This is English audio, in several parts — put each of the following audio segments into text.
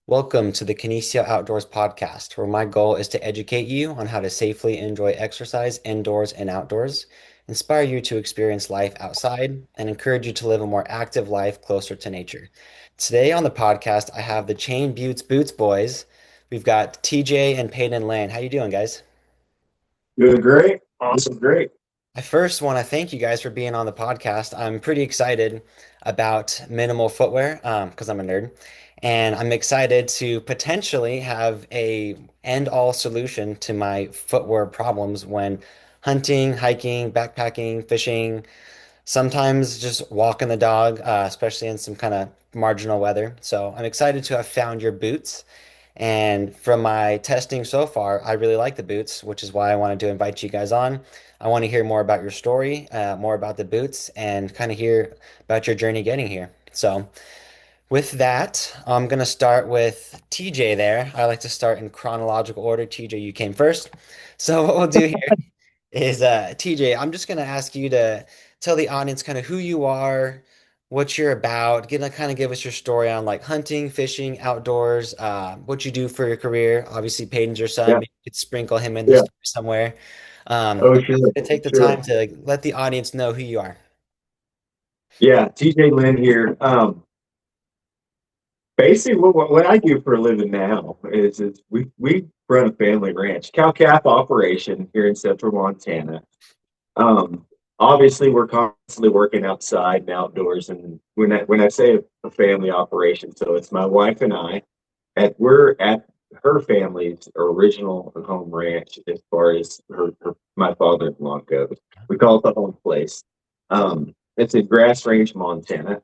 Welcome to the Kinesio Outdoors podcast, where my goal is to educate you on how to safely enjoy exercise indoors and outdoors, inspire you to experience life outside, and encourage you to live a more active life closer to nature. Today on the podcast, I have the Chain Buttes Boots boys. We've got TJ and Payden and Lynn. How you doing, guys? Doing great. Awesome. Great. I first want to thank you guys for being on the podcast. I'm pretty excited about minimal footwear because I'm a nerd, and I'm excited to potentially have a end-all solution to my footwear problems when hunting, hiking, backpacking, fishing, sometimes just walking the dog, especially in some kind of marginal weather. So I'm excited to have found your boots. And from my testing so far, I really like the boots, which is why I wanted to invite you guys on. I want to hear more about your story, more about the boots, and kind of hear about your journey getting here. So, with that, I'm going to start with TJ there. I like to start in chronological order. TJ, you came first. So, what we'll do here is TJ, I'm just going to ask you to tell the audience kind of who you are, what you're about, kind of give us your story on like hunting, fishing, outdoors, what you do for your career. Obviously, Peyton's your son. Yeah. Maybe you could sprinkle him in the Yeah. story somewhere. Oh, But sure. to take the Sure. time to let the audience know who you are. Yeah. TJ Lynn here. Basically, what I do for a living now is we run a family ranch, cow calf operation here in central Montana. Um, Obviously, we're constantly working outside and outdoors. And when I say a family operation, so it's my wife and I. We're at her family's original home ranch as far as my father-in-law goes. We call it the home place. It's in Grass Range, Montana.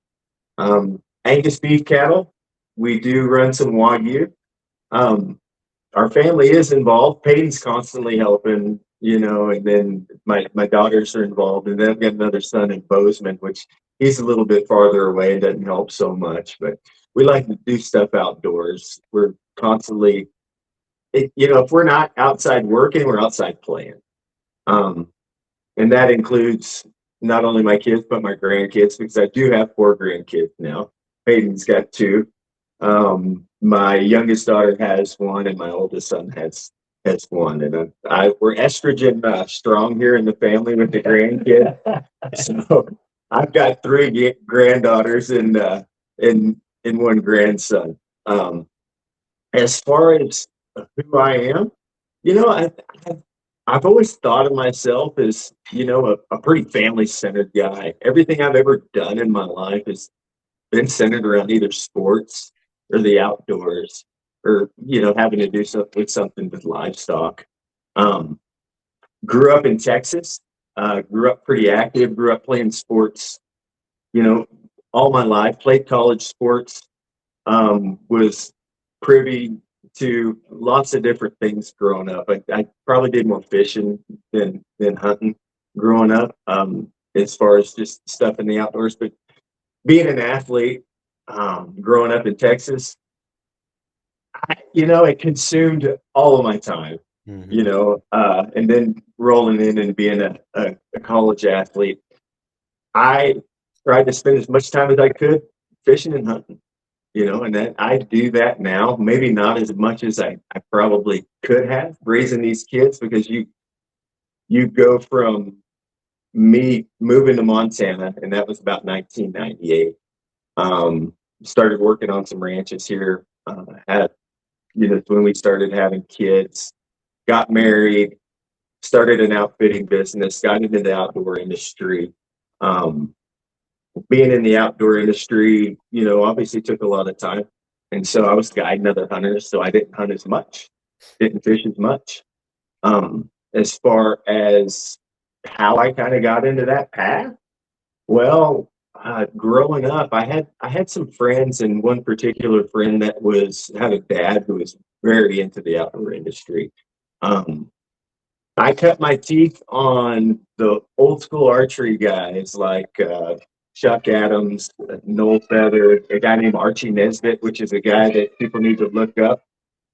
Angus beef cattle. We do run some Wagyu. Um, our family is involved. Peyton's constantly helping, and then my daughters are involved, and then I've got another son in Bozeman, which he's a little bit farther away and doesn't help so much. But we like to do stuff outdoors. We're constantly, if we're not outside working, we're outside playing. Um, and that includes not only my kids but my grandkids because I do have four grandkids now. Peyton's got two. My youngest daughter has one, and my oldest son has one. And we're estrogen strong here in the family with the grandkid. So I've got three granddaughters and one grandson. Um, as far as who I am, you know, I, I've always thought of myself as, a pretty family centered guy. Everything I've ever done in my life has been centered around either sports or the outdoors or, having to do something with livestock. Um, Grew up in Texas, grew up pretty active, grew up playing sports, you know, all my life, played college sports, was privy to lots of different things growing up. I probably did more fishing than hunting growing up, as far as just stuff in the outdoors. But being an athlete, growing up in Texas, it consumed all of my time. Hmm. And then rolling in and being a college athlete, I tried to spend as much time as I could fishing and hunting. And that I do that now, maybe not as much as I probably could have raising these kids because you go from me moving to Montana, and that was about 1998. Started working on some ranches here. Had when we started having kids, got married, started an outfitting business, got into the outdoor industry. Um, Being in the outdoor industry, obviously took a lot of time. And so I was guiding other hunters, so I didn't hunt as much, didn't fish as much. As far as how I kind of got into that path, well, growing up, I had some friends, and one particular friend that had a dad who was very into the outdoor industry. Um, I cut my teeth on the old school archery guys like Chuck Adams, Noel Feather, a guy named Archie Nesbitt, which is a guy that people need to look up.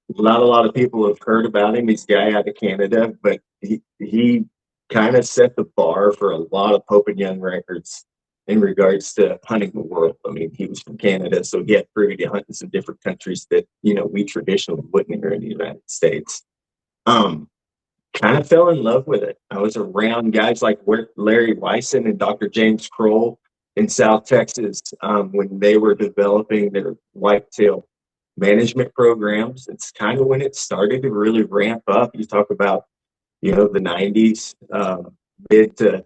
Not a lot of people have heard about him. He's a guy out of Canada, but he kind of set the bar for a lot of Pope and Young records. in regards to hunting the world. I mean, he was from Canada, so he had privy to hunt in some different countries that, we traditionally wouldn't here in the United States. Um, Kind of fell in love with it. I was around guys like Larry Wyson and Dr. James Kroll in South Texas when they were developing their whitetail management programs. It's kind of when it started to really ramp up. You talk about, the 90s, mid to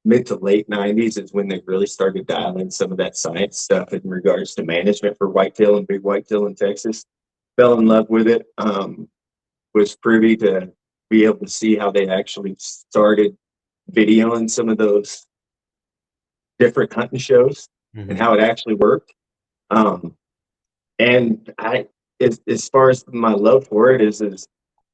mid to late 90s is when they really started dialing some of that science stuff in regards to management for whitetail and big whitetail in Texas. Fell in love with it. Was privy to be able to see how they actually started videoing some of those different hunting shows and Hmm. how it actually worked. Um, and as far as my love for it is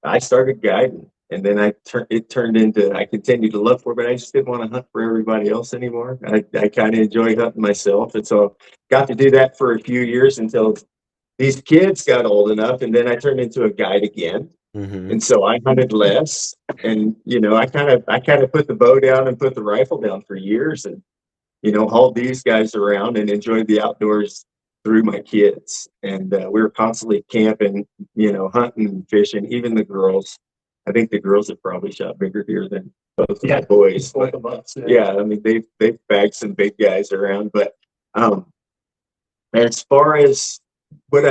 I started guiding, and then it turned into I continued to love for it, but I just didn't want to hunt for everybody else anymore. I kind of enjoy hunting myself, and so got to do that for a few years until these kids got old enough, and then I turned into a guide again. Hmm. And so I hunted less, and I kind of put the bow down and put the rifle down for years, and hauled these guys around and enjoyed the outdoors through my kids. And we were constantly camping, hunting and fishing. Even the girls, I think the girls have probably shot bigger deer than both of my boys. Both of us, yeah. I mean they've bagged some big guys around, but um, as far as what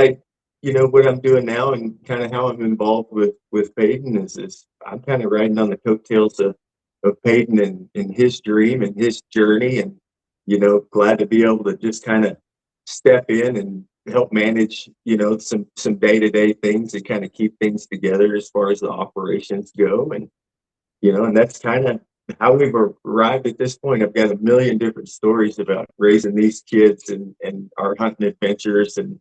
what I'm doing now and kind of how I'm involved with Payden is I'm kind of riding on the coattails of Payden and his dream and his journey, and glad to be able to just kind of step in and help manage some day-to-day things and kind of keep things together as far as the operations go. And that's kind of how we've arrived at this point. I've got a million different stories about raising these kids and our hunting adventures. And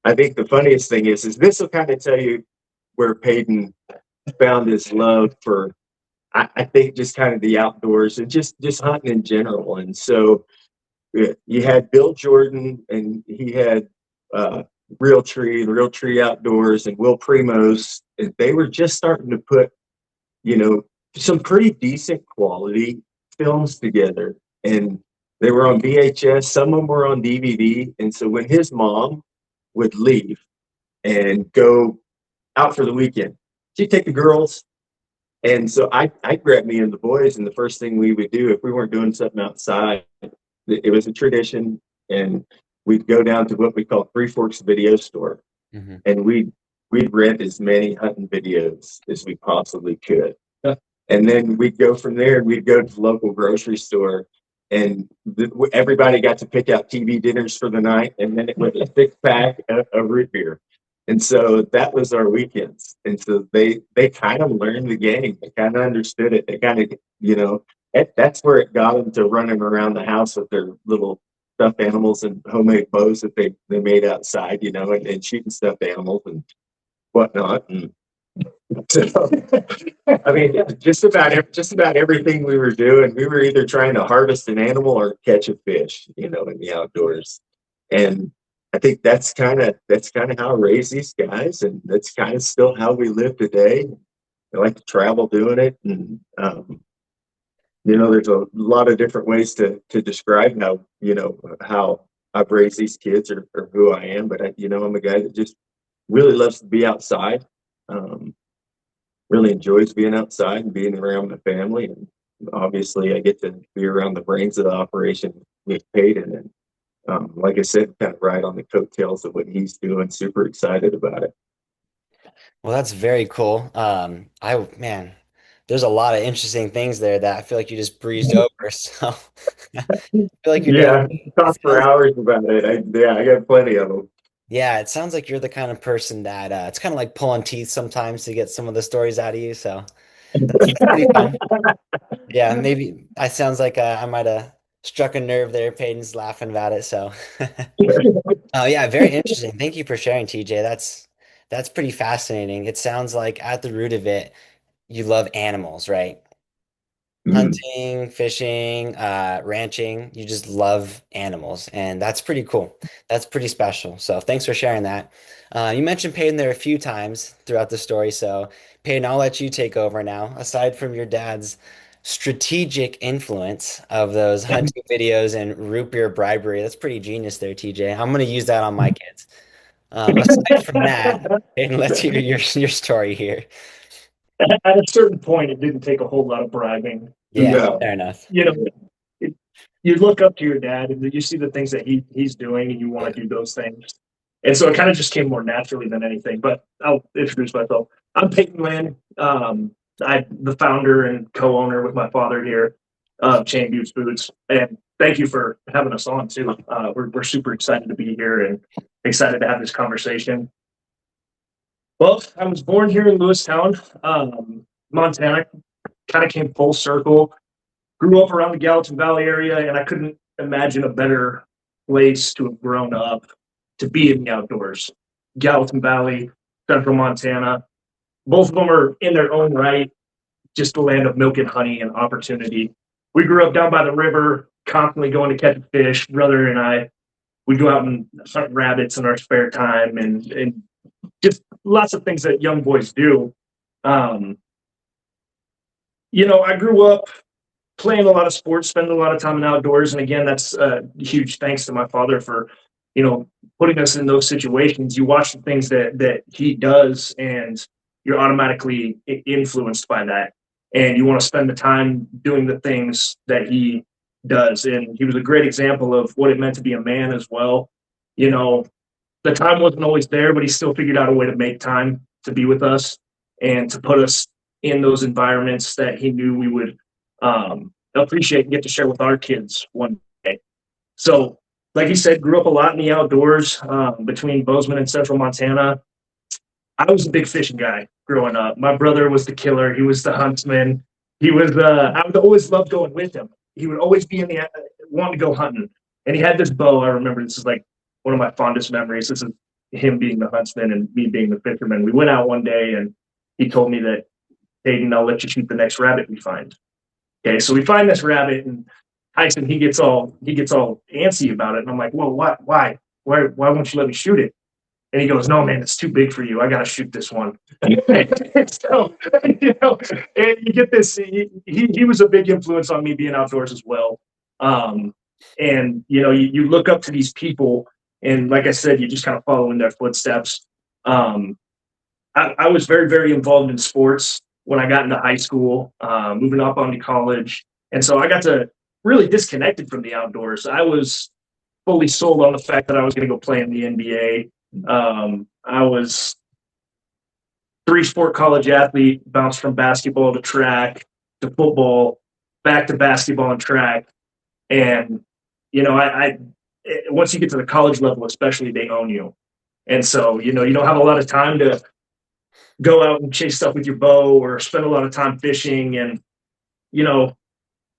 I think the funniest thing is this will kind of tell you where Payden found his love for, I think, just kind of the outdoors and just hunting in general. And so you had Bill Jordan, and he had uh, Real Tree Outdoors, and Will Primos. And they were just starting to put you know, some pretty decent quality films together. And they were on VHS, some of them were on DVD. And so when his mom would leave and go out for the weekend, she'd take the girls. And so I'd grab me and the boys, and the first thing we would do if we weren't doing something outside, it was a tradition, and we'd go down to what we call Three Forks Video Store, Hmm. and we'd rent as many hunting videos as we possibly could. And then we'd go from there, and we'd go to the local grocery store, and everybody got to pick out TV dinners for the night, and then it was a six pack of root beer. And so that was our weekends. And so they kind of learned the game. They kind of understood it. They kind of, that's where it got them to running around the house with their little stuffed animals and homemade bows that they made outside, and shooting stuffed animals and whatnot. And so, I mean, just about everything we were doing, we were either trying to harvest an animal or catch a fish, in the outdoors. And I think that's kind of how I raise these guys, and that's kind of still how we live today. I like to travel doing it, and there's a lot of different ways to describe how I've raised these kids or who I am. But I'm a guy that just really loves to be outside. Um, really enjoys being outside and being around my family. And obviously, I get to be around the brains of the operation with Payden. And like I said, kind of ride on the coattails of what he's doing. Super excited about it. Well, that's very cool. Man, there's a lot of interesting things there that I feel like you just breezed over. So I feel like you're Yeah, definitely, I can it talk for sounds, hours about it. I got plenty of them. yeah, it sounds like you're the kind of person that it's kind of like pulling teeth sometimes to get some of the stories out of you. So that's pretty fun. Yeah, maybe I sounds like I might have struck a nerve there. Peyton's laughing about it. So, oh yeah, very interesting. Thank you for sharing, TJ. That's pretty fascinating. It sounds like at the root of it, you love animals, right? Mm, Hunting, fishing, ranching. You just love animals, and that's pretty cool. That's pretty special. So thanks for sharing that. You mentioned Peyton there a few times throughout the story, so Peyton, I'll let you take over now. Aside from your dad's strategic influence of those hunting videos and root beer bribery. That's pretty genius there, TJ. I'm going to use that on my kids. Aside from that, and let's hear your story here. At a certain point, it didn't take a whole lot of bribing. Yeah, No. fair enough. You know, it, you look up to your dad and you see the things that he's doing, and you want to do those things. And so it kind of just came more naturally than anything. But I'll introduce myself. I'm Payden Lynn. I'm the founder and co-owner with my father here of Chain Boots Boots. And thank you for having us on too. We're super excited to be here and excited to have this conversation. Well, I was born here in Lewistown, Montana. Kind of came full circle. Grew up around the Gallatin Valley area, and I couldn't imagine a better place to have grown up to be in the outdoors. Gallatin Valley, Central Montana. Both of them are in their own right, just the land of milk and honey and opportunity. We grew up down by the river, constantly going to catch fish. Brother and I, we go out and hunt rabbits in our spare time, and just lots of things that young boys do. Um, I grew up playing a lot of sports, spending a lot of time in outdoors. And again, that's huge thanks to my father for, putting us in those situations. You watch the things that he does, and you're automatically influenced by that. And you want to spend the time doing the things that he does. And he was a great example of what it meant to be a man as well. The time wasn't always there, but he still figured out a way to make time to be with us and to put us in those environments that he knew we would appreciate and get to share with our kids one day. So, like you said, grew up a lot in the outdoors between Bozeman and Central Montana. I was a big fishing guy growing up. My brother was the killer. He was the huntsman. He was. I would always love going with him. He would always be in the wanting to go hunting, and he had this bow. I remember this is like one of my fondest memories. This is him being the huntsman and me being the fisherman. We went out one day, and he told me that, Payden, I'll let you shoot the next rabbit we find. Okay, so we find this rabbit, and Tyson he gets all antsy about it, and I'm like, "Well, what? Why won't you let me shoot it?" And he goes, "No, man, it's too big for you. I got to shoot this one." So, and you get this. He was a big influence on me being outdoors as well. And you look up to these people, and like I said, you just kind of follow in their footsteps. I was very, very involved in sports when I got into high school, moving up onto college. And so I got to really disconnected from the outdoors. I was fully sold on the fact that I was going to go play in the NBA. I was three-sport college athlete, bounced from basketball to track to football, back to basketball and track. And, I once you get to the college level, especially, they own you. And so, you don't have a lot of time to go out and chase stuff with your bow or spend a lot of time fishing. And,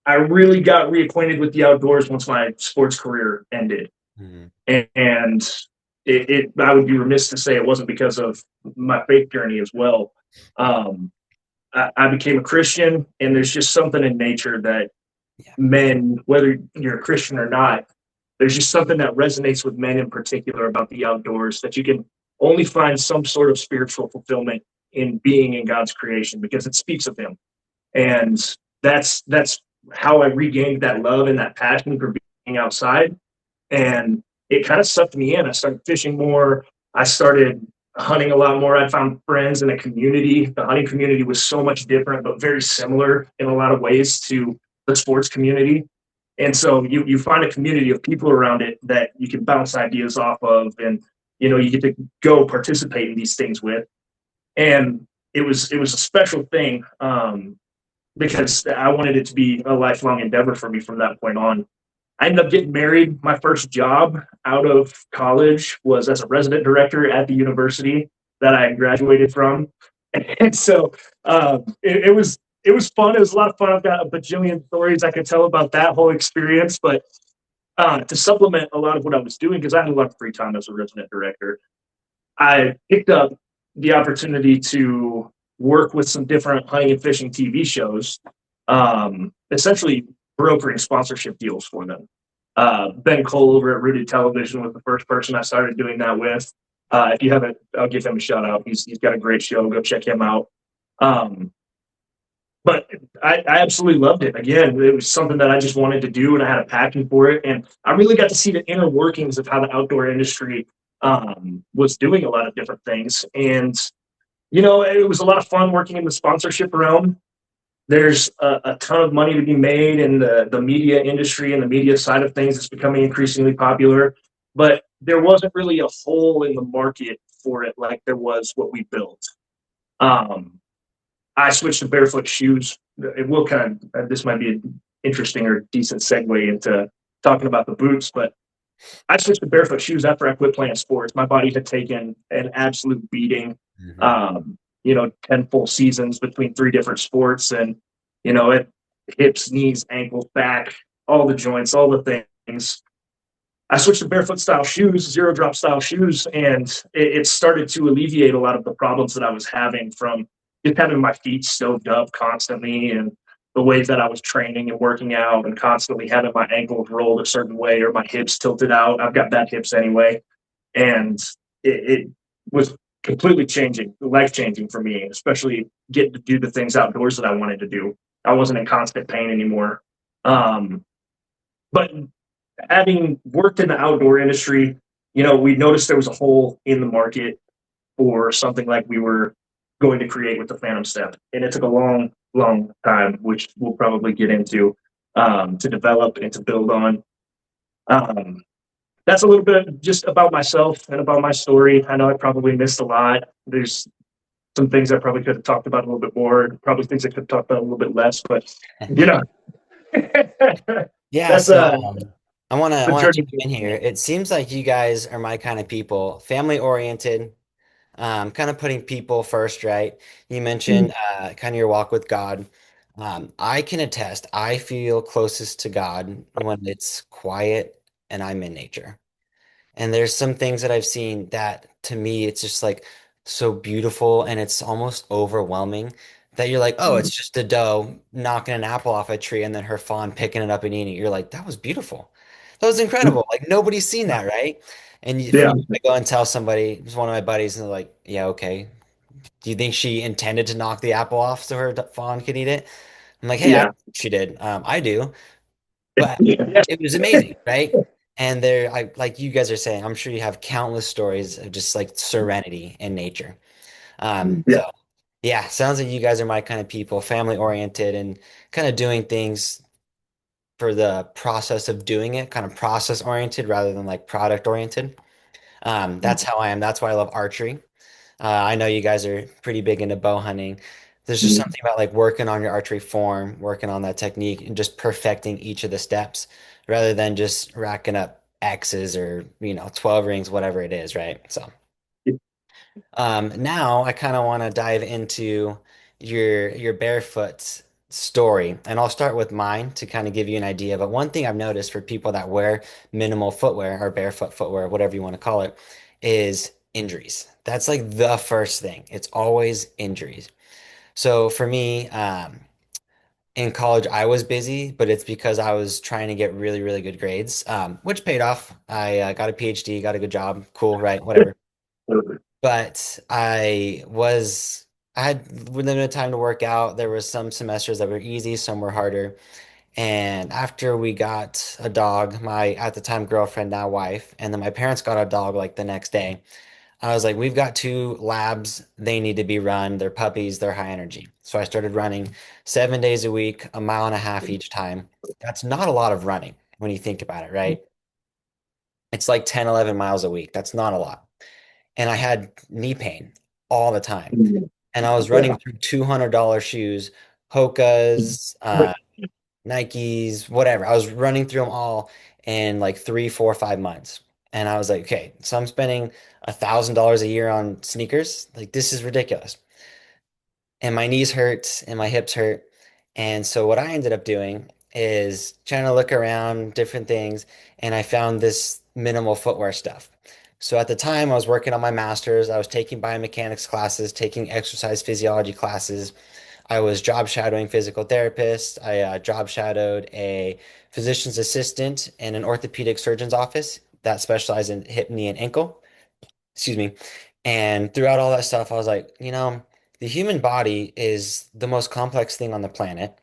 I really got reacquainted with the outdoors once my sports career ended. Mm-hmm. And I would be remiss to say it wasn't because of my faith journey as well. I became a Christian, and there's just something in nature that men, whether you're a Christian or not, there's just something that resonates with men in particular about the outdoors, that you can only find some sort of spiritual fulfillment in being in God's creation because it speaks of him. And that's how I regained that love and that passion for being outside. And it kind of sucked me in. I started fishing more. I started hunting a lot more. I found friends in a community. The hunting community was so much different, but very similar in a lot of ways to the sports community. And so you find a community of people around it that you can bounce ideas off of, and you get to go participate in these things with. And it was a special thing because I wanted it to be a lifelong endeavor for me from that point on. I ended up getting married. My first job out of college was as a resident director at the university that I graduated from. And so it was fun. It was a lot of fun. I've got a bajillion stories I could tell about that whole experience. But to supplement a lot of what I was doing, because I had a lot of free time as a resident director, I picked up the opportunity to work with some different hunting and fishing TV shows, essentially brokering sponsorship deals for them. Ben Cole over at Rooted Television was the first person I started doing that with. If you haven't, I'll give him a shout out. He's got a great show. Go check him out. But I absolutely loved it. Again, it was something that I just wanted to do, and I had a passion for it. And I really got to see the inner workings of how the outdoor industry was doing a lot of different things. And it was a lot of fun working in the sponsorship realm. There's a ton of money to be made in the media industry, and the media side of things is becoming increasingly popular. But there wasn't really a hole in the market for it like there was what we built. Um, I switched to barefoot shoes. It will kind of this might be an interesting or decent segue into talking about the boots, but I switched to barefoot shoes after I quit playing sports. My body had taken an absolute beating. Hmm. 10 full seasons between three different sports, and it hips, knees, ankles, back, all the joints, all the things. I switched to barefoot style shoes, zero drop style shoes, and it started to alleviate a lot of the problems that I was having from just having my feet stoved up constantly, and the ways that I was training and working out, and constantly having my ankles rolled a certain way or my hips tilted out. I've got bad hips anyway. And it was completely changing, life changing for me, especially getting to do the things outdoors that I wanted to do. I wasn't in constant pain anymore. But having worked in the outdoor industry, we noticed there was a hole in the market for something like we were going to create with the Phantom Step. And it took a long, long time, which we'll probably get into, to develop and to build on. Um, that's a little bit just about myself and about my story. I know I probably missed a lot. There's some things I probably could have talked about a little bit more, probably things I could have talked about a little bit less, but you know, Yeah, that's so I the want to journey. jump in here. It seems like you guys are my kind of people, family oriented, kind of putting people first, right? You mentioned kind of your walk with God. I can attest, I feel closest to God when it's quiet and I'm in nature. And there's some things that I've seen that to me, it's just like so beautiful and it's almost overwhelming that you're like, oh, it's just a doe knocking an apple off a tree and then her fawn picking it up and eating it. You're like, that was beautiful. That was incredible. Like nobody's seen that, right? And for Yeah, you to go and tell somebody, it was one of my buddies, and they're like, yeah, okay. Do you think she intended to knock the apple off so her fawn could eat it? I'm like, hey, I yeah, don't think she did. I do. But yeah, it was amazing, right? And there, like you guys are saying, I'm sure you have countless stories of just like serenity in nature. yeah. So yeah, sounds like you guys are my kind of people, family oriented and kind of doing things for the process of doing it, kind of process oriented rather than like product oriented. That's how I am. That's why I love archery. I know you guys are pretty big into bow hunting. There's just something about like working on your archery form, working on that technique, and just perfecting each of the steps rather than just racking up X's or, 12 rings, whatever it is, right? So, now I kind of want to dive into your barefoot story, and I'll start with mine to kind of give you an idea. But one thing I've noticed for people that wear minimal footwear or barefoot footwear, whatever you want to call it, is injuries. That's like the first thing. It's always injuries. So for me, in college, I was busy, but it's because I was trying to get really, really good grades, which paid off. I got a PhD, got a good job. Cool, right? Whatever. But I had limited time to work out. There was some semesters that were easy, some were harder. And after we got a dog, my at the time girlfriend, now wife, and then my parents got a dog like the next day. I was like, we've got two labs. They need to be run. They're puppies. They're high energy. So I started running 7 days a week, a mile and a half each time. That's not a lot of running when you think about it, right? It's like 10, 11 miles a week. That's not a lot. And I had knee pain all the time. And I was running Yeah. through $200 shoes, Hoka's, Nikes, whatever. I was running through them all in like 3, 4, 5 months. And I was like, okay, so I'm spending $1,000 a year on sneakers. Like, this is ridiculous. And my knees hurt and my hips hurt. And so what I ended up doing is trying to look around different things, and I found this minimal footwear stuff. So at the time, I was working on my master's. I was taking biomechanics classes, taking exercise physiology classes. I was job shadowing physical therapists. I job shadowed a physician's assistant in an orthopedic surgeon's office that specialized in hip, knee, and ankle. Excuse me. And throughout all that stuff, I was like, The human body is the most complex thing on the planet.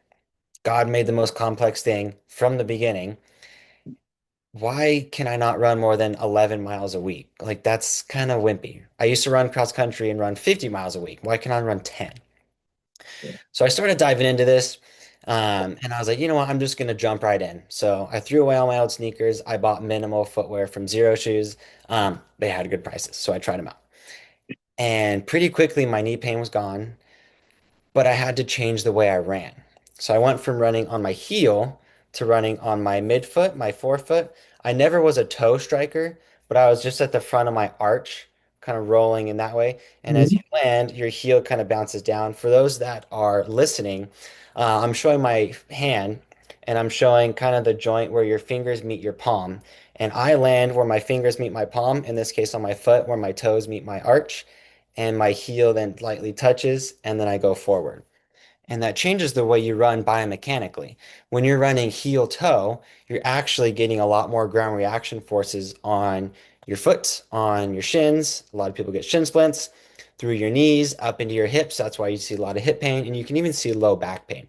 God made the most complex thing from the beginning. Why can I not run more than 11 miles a week? Like, that's kind of wimpy. I used to run cross country and run 50 miles a week. Why can I run 10? So I started diving into this, and I was like, you know what? I'm just going to jump right in. So I threw away all my old sneakers. I bought minimal footwear from Zero Shoes. They had good prices, so I tried them out. And pretty quickly, my knee pain was gone, but I had to change the way I ran. So I went from running on my heel to running on my midfoot, my forefoot. I never was a toe striker, but I was just at the front of my arch, kind of rolling in that way. And as you Mhm. land, your heel kind of bounces down. For those that are listening, I'm showing my hand and I'm showing kind of the joint where your fingers meet your palm. And I land where my fingers meet my palm, in this case on my foot, where my toes meet my arch, and my heel then lightly touches, and then I go forward. And that changes the way you run biomechanically. When you're running heel toe, you're actually getting a lot more ground reaction forces on your foot, on your shins. A lot of people get shin splints through your knees, up into your hips. That's why you see a lot of hip pain, and you can even see low back pain.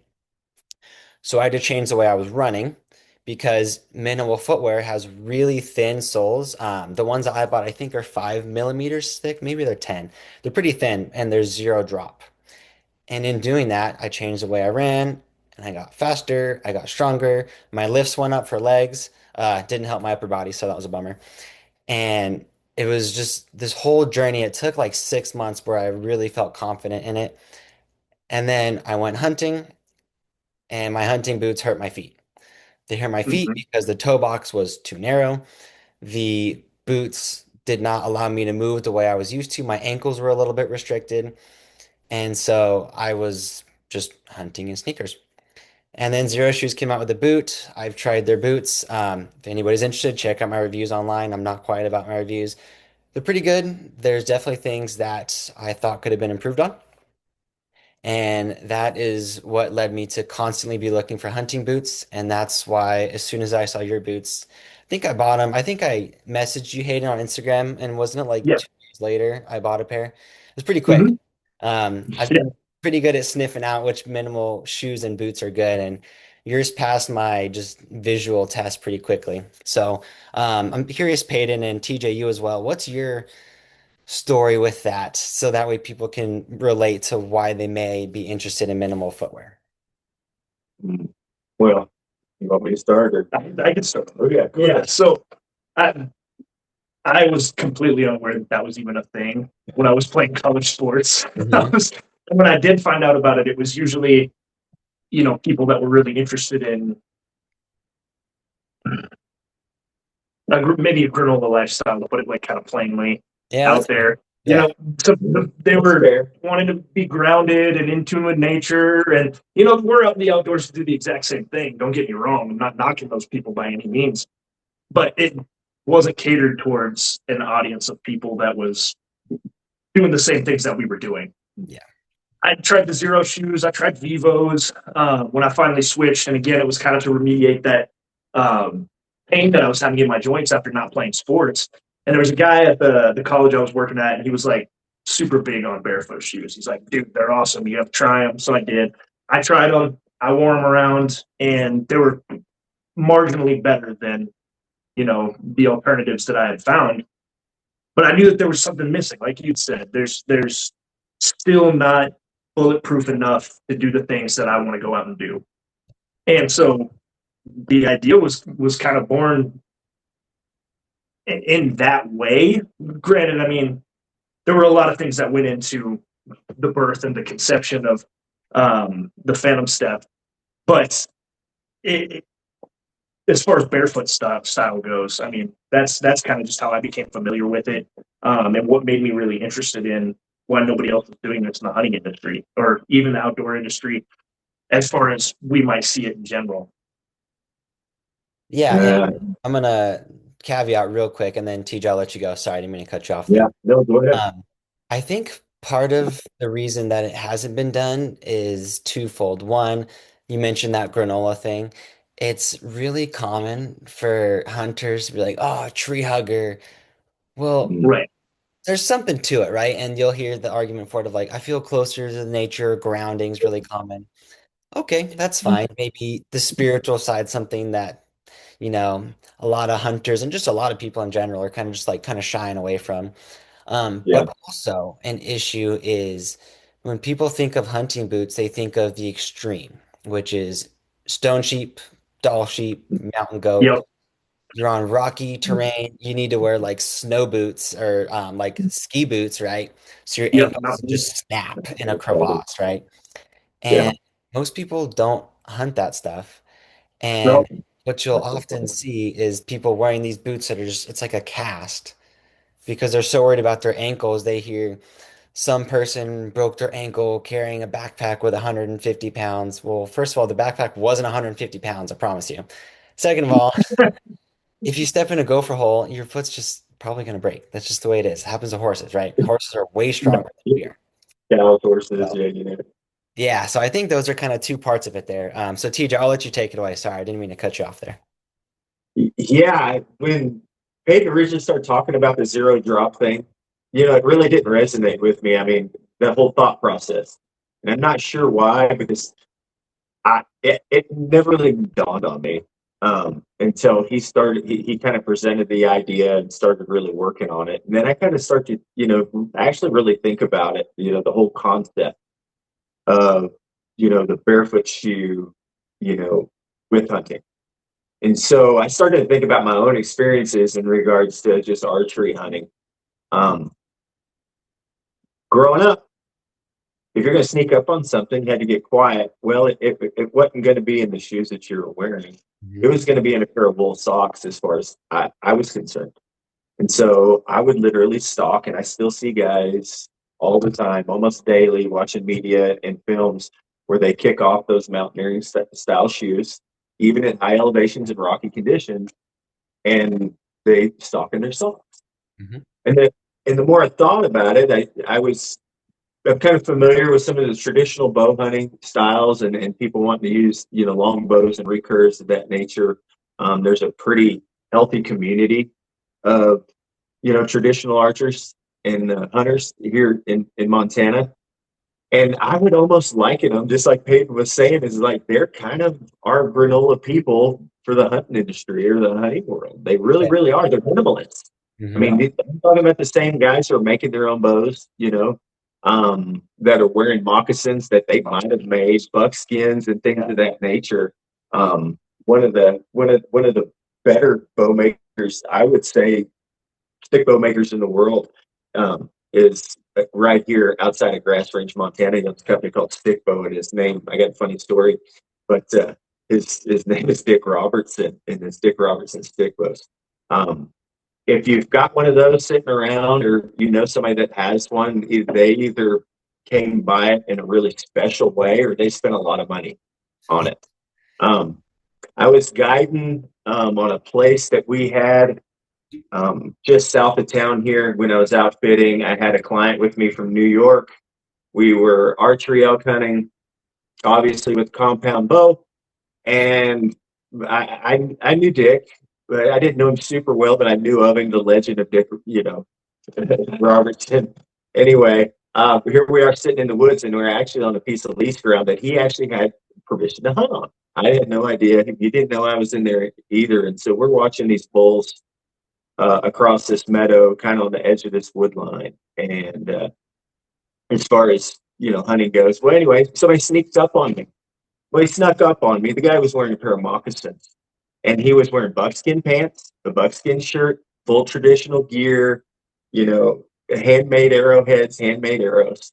So I had to change the way I was running because minimal footwear has really thin soles. The ones that I bought, I think, are 5 millimeters thick. Maybe they're 10. They're pretty thin, and there's zero drop. And in doing that, I changed the way I ran and I got faster. I got stronger. My lifts went up for legs. Didn't help my upper body, so that was a bummer. And it was just this whole journey. It took like 6 months where I really felt confident in it. And then I went hunting, and my hunting boots hurt my feet. They hurt my feet Mhm. because the toe box was too narrow. The boots did not allow me to move the way I was used to. My ankles were a little bit restricted. And so I was just hunting in sneakers. And then Zero Shoes came out with a boot. I've tried their boots. If anybody's interested, check out my reviews online. I'm not quiet about my reviews. They're pretty good. There's definitely things that I thought could have been improved on. And that is what led me to constantly be looking for hunting boots. And that's why, as soon as I saw your boots, I think I bought them. I think I messaged you, Hayden, on Instagram, and wasn't it like Yeah. 2 days later I bought a pair? It was pretty quick. Mhm. I've Yeah. been pretty good at sniffing out which minimal shoes and boots are good, and yours passed my just visual test pretty quickly. So I'm curious, Payden and TJ, you as well. What's your story with that so that way people can relate to why they may be interested in minimal footwear? Mm. Well, you want me to start or? I can start. Oh yeah, go Yeah. ahead. So I I was completely unaware that that was even a thing when I was playing college sports. Hmm. And when I did find out about it, it was usually, people that were really interested in maybe a granola lifestyle, to put it like kind of plainly Yeah, that's out fair. there. You Yeah. know, so they That's were fair. wanting to be grounded and in tune with nature. And, we're out in the outdoors to do the exact same thing. Don't get me wrong. I'm not knocking those people by any means, but it wasn't catered towards an audience of people that was doing the same things that we were doing. Yeah. I tried the Zero Shoes. I tried Vivos when I finally switched, and again, it was kind of to remediate that pain that I was having in my joints after not playing sports. And there was a guy at the college I was working at, and he was like super big on barefoot shoes. He's like, "Dude, they're awesome. You have to try them." So I did. I tried them. I wore them around, and they were marginally better than the alternatives that I had found. But I knew that there was something missing, like you'd said. There's still not bulletproof enough to do the things that I want to go out and do. And so the idea was kind of born in that way. Granted, I mean, there were a lot of things that went into the birth and the conception of the Phantom Step, but it, as far as barefoot style goes, I mean, that's kind of just how I became familiar with it, and what made me really interested in why nobody else is doing this in the hunting industry or even the outdoor industry, as far as we might see it in general. Yeah, and Uh, I'm gonna caveat real quick and then TJ, I'll let you go. Sorry, I didn't mean to cut you off yeah, there. no, go ahead. I think part of the reason that it hasn't been done is twofold. One, you mentioned that granola thing. It's really common for hunters to be like, oh, tree hugger. Well, Mm. Right. there's something to it, right? And you'll hear the argument for it of like, I feel closer to the nature, grounding's really common. Okay, that's fine. Maybe the spiritual side, something that, you know, a lot of hunters and just a lot of people in general are kind of just like kind of shying away from. Yeah. But also an issue is when people think of hunting boots, they think of the extreme, which is stone sheep, doll sheep, mountain goat. Yep. You're on rocky terrain. You need to wear like snow boots or like ski boots, right? So your Yep. ankles just snap in a crevasse, right? Yeah. And most people don't hunt that stuff. And Nope. what you'll often see is people wearing these boots that are just, it's like a cast because they're so worried about their ankles. They hear some person broke their ankle carrying a backpack with 150 pounds. Well, first of all, the backpack wasn't 150 pounds, I promise you. Second of all, if you step in a gopher hole, your foot's just probably going to break. That's just the way it is. It happens to horses, right? Horses are way stronger than we are. Cows, horses, So, yeah, you know. yeah, so I think those are kind of two parts of it there. So TJ, I'll let you take it away. Sorry, I didn't mean to cut you off there. Yeah, when Payden originally started talking about the zero drop thing, it really didn't resonate with me. I mean, that whole thought process. And I'm not sure why, because it never really dawned on me until he kind of presented the idea and started really working on it. And then I kind of started, actually really think about it, the whole concept of, the barefoot shoe, you know, with hunting. And so I started to think about my own experiences in regards to just archery hunting. Um, Growing up, if you're going to sneak up on something, you had to get quiet. Well, it wasn't going to be in the shoes that you were wearing. It Mhm. was going to be in a pair of wool socks, as far as I was concerned. And so I would literally stalk, and I still see guys all the time, almost daily, watching media and films where they kick off those mountaineering style shoes, even at high elevations and rocky conditions, and they stalk in their socks. Mhm. And the more I thought about it, I'm kind of familiar with some of the traditional bow hunting styles, and people wanting to use long bows and recurves of that nature. There's a pretty healthy community of traditional archers and hunters here in Montana. And I would almost liken them, just like Peyton was saying, is like they're kind of our granola people for the hunting industry or the hunting world. They really, Yeah. really are. They're minimalists. I Mhm. mean, I'm talking about the same guys who are making their own bows, that are wearing moccasins that they might have made, buckskins and things of that nature. One of the better bow makers, I would say, stick bow makers in the world, is right here outside of Grass Range, Montana. It's a company called Stick Bow, and his name, I got a funny story, but his name is Dick Robertson, and it's Dick Robertson Stick Bows. Um, if you've got one of those sitting around, or somebody that has one, they either came by it in a really special way, or they spent a lot of money on it. Um, I was guiding on a place that we had just south of town here. When I was outfitting, I had a client with me from New York. We were archery elk hunting, obviously with compound bow, and I knew Dick, but I didn't know him super well. But I knew of him, the legend of Dick, Robertson. Anyway, here we are sitting in the woods, and we're actually on a piece of lease ground that he actually had permission to hunt on. I had no idea. He didn't know I was in there either, and so we're watching these bulls across this meadow, kind of on the edge of this wood line. And as far as hunting goes, well, anyway, somebody sneaks up on me. Well, he snuck up on me. The guy was wearing a pair of moccasins, and he was wearing buckskin pants, a buckskin shirt, full traditional gear, handmade arrowheads, handmade arrows.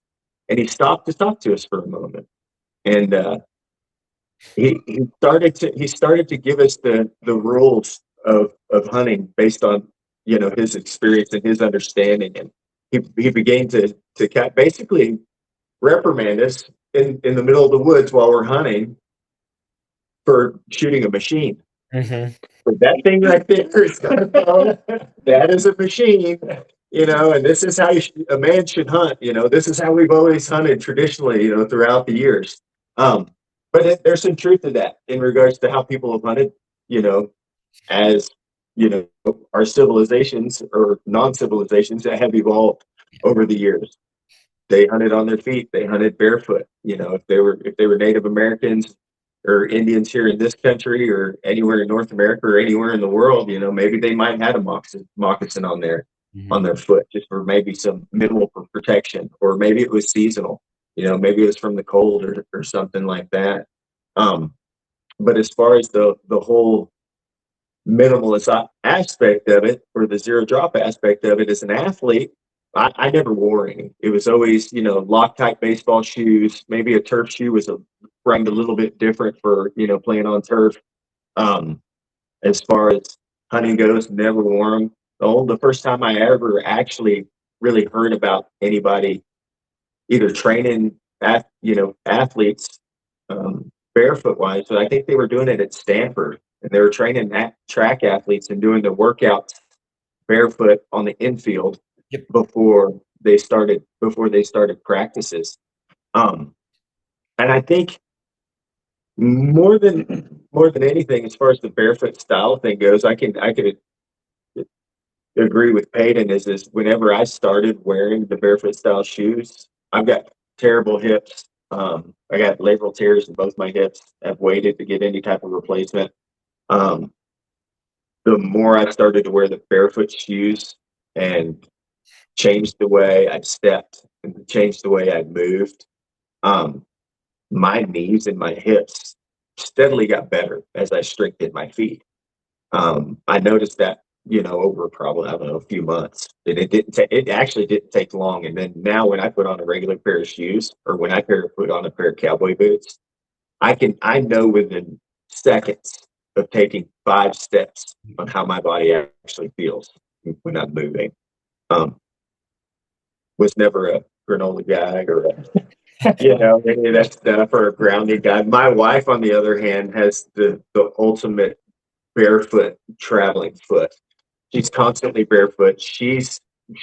And he stopped to talk to us for a moment, and he started to give us the rules of hunting based on his experience and his understanding, and he began to basically reprimand us in the middle of the woods while we're hunting for shooting a machine. Mhm. But that thing right there is that is a machine, and this is how a man should hunt. This is how we've always hunted traditionally, throughout the years. Um, but there's some truth to that in regards to how people have hunted, you know, as you know, our civilizations or non-civilizations that have evolved over the years. They hunted on their feet. They hunted barefoot. You know, if they were Native Americans or Indians here in this country or anywhere in North America or anywhere in the world, you know, maybe they might have a moccasin on Hmm. their foot just for maybe some minimal protection, or maybe it was seasonal. You know, maybe it was from the cold or something like that. Um, but as far as the whole minimalist aspect of it, or the zero drop aspect of it, as an athlete, I never wore any. It was always, you know, Loctite baseball shoes. Maybe a turf shoe was framed a little bit different for, you know, playing on turf. Um, as far as hunting goes, never wore them. The first time I ever actually really heard about anybody either training athletes barefoot wise, but I think they were doing it at Stanford, and they were training track athletes and doing the workouts barefoot on the infield Yep. before they started practices. Um, and I think more than anything, as far as the barefoot style thing goes, I could agree with Payden is whenever I started wearing the barefoot style shoes, I've got terrible hips. I got labral tears in both my hips. I've waited to get any type of replacement. Um, the more I started to wear the barefoot shoes and changed the way I stepped and changed the way I moved, um, my knees and my hips steadily got better as I strengthened my feet. I noticed that, you know, over probably, I don't know, a few months. And it actually didn't take long. And then now when I put on a regular pair of shoes, or when I put on a pair of cowboy boots, I know within seconds of taking 5 steps on how my body actually feels when I'm moving. Um, was never a granola guy or you know, any of that stuff, or a grounding guy. My wife, on the other hand, has the ultimate barefoot traveling foot. She's constantly barefoot. She'll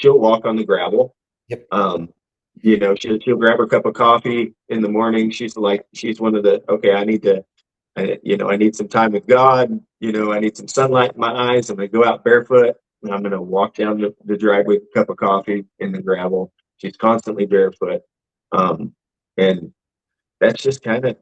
walk on the gravel. Yep. Um, you know, she'll grab her cup of coffee in the morning. She's one of the okay. You know, I need some time with God. You know, I need some sunlight in my eyes. I'm gonna go out barefoot and I'm gonna walk down the driveway with a cup of coffee in the gravel. She's constantly barefoot, and that's just kind of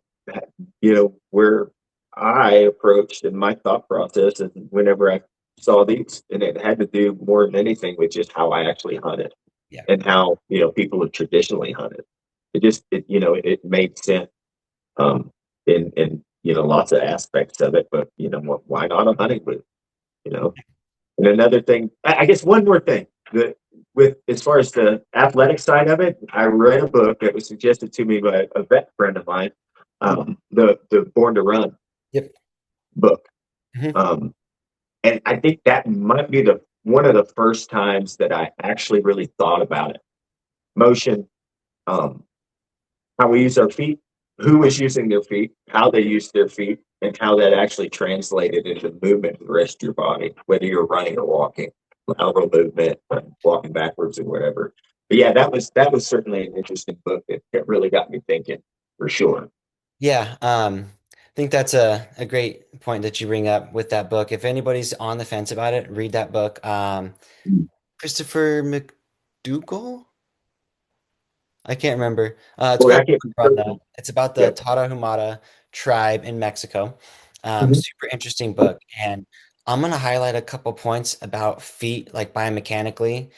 you know where I approached in my thought process, and whenever I saw these, and it had to do more than anything with just how I actually hunted Yeah. and how you know people have traditionally hunted. You know it made sense in you know lots of aspects of it, but you know why not a hunting boot? You know, and another thing, I guess one more thing that with as far as the athletic side of it, I read a book that was suggested to me by a vet friend of mine, the Born to Run Yep. book, Hmm. um, and I think that might be the one of the first times that I actually really thought about it. Motion, um, how we use our feet, who was using their feet, how they used their feet, and how that actually translated into movement for the rest of your body, whether you're running or walking, lateral movement, walking backwards or whatever. But yeah, that was certainly an interesting book that really got me thinking for sure. Yeah. I think that's a great point that you bring up with that book. If anybody's on the fence about it, read that book. Christopher McDougall? I can't remember. It's Boy, called I can't be Run though. certain. It's about the Yep. Tarahumara tribe in Mexico. Mhm. Super interesting book, and I'm gonna highlight a couple points about feet, like biomechanically,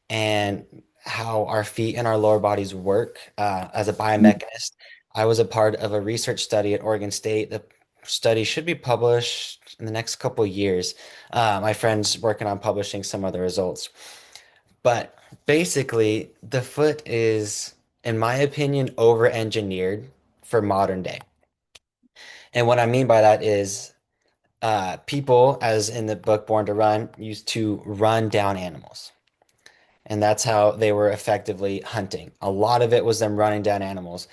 and how our feet and our lower bodies work. As a biomechanist, I was a part of a research study at Oregon State. The study should be published in the next couple of years. My friend's working on publishing some of the results. But basically, the foot is, in my opinion, over-engineered for modern day. And what I mean by that is people, as in the book Born to Run, used to run down animals. And that's how they were effectively hunting. A lot of it was them running down animals.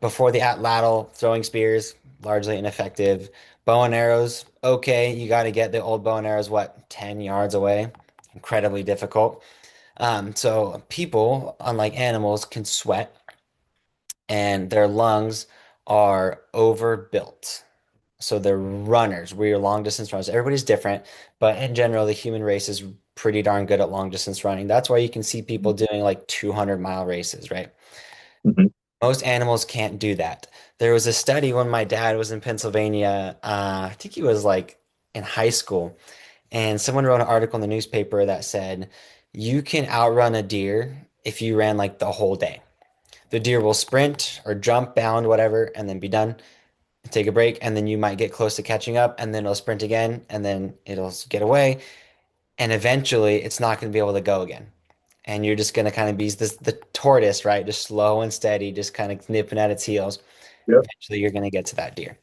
Before the atlatl, throwing spears, largely ineffective. Bow and arrows, okay, you got to get the old bow and arrows, what, 10 yards away? Incredibly difficult. So people, unlike animals, can sweat and their lungs are overbuilt. So they're runners. We're long distance runners. Everybody's different, but in general, the human race is pretty darn good at long distance running. That's why you can see people doing like 200-mile races, right? Mhm. Most animals can't do that. There was a study when my dad was in Pennsylvania. I think he was like in high school, and someone wrote an article in the newspaper that said you can outrun a deer if you ran like the whole day. The deer will sprint or jump, bound, whatever, and then be done. Take a break, and then you might get close to catching up, and then it'll sprint again, and then it'll get away, and eventually it's not going to be able to go again. And you're just going to kind of be the tortoise, right? Just slow and steady, just kind of nipping at its heels. Yep. Eventually, you're going to get to that deer.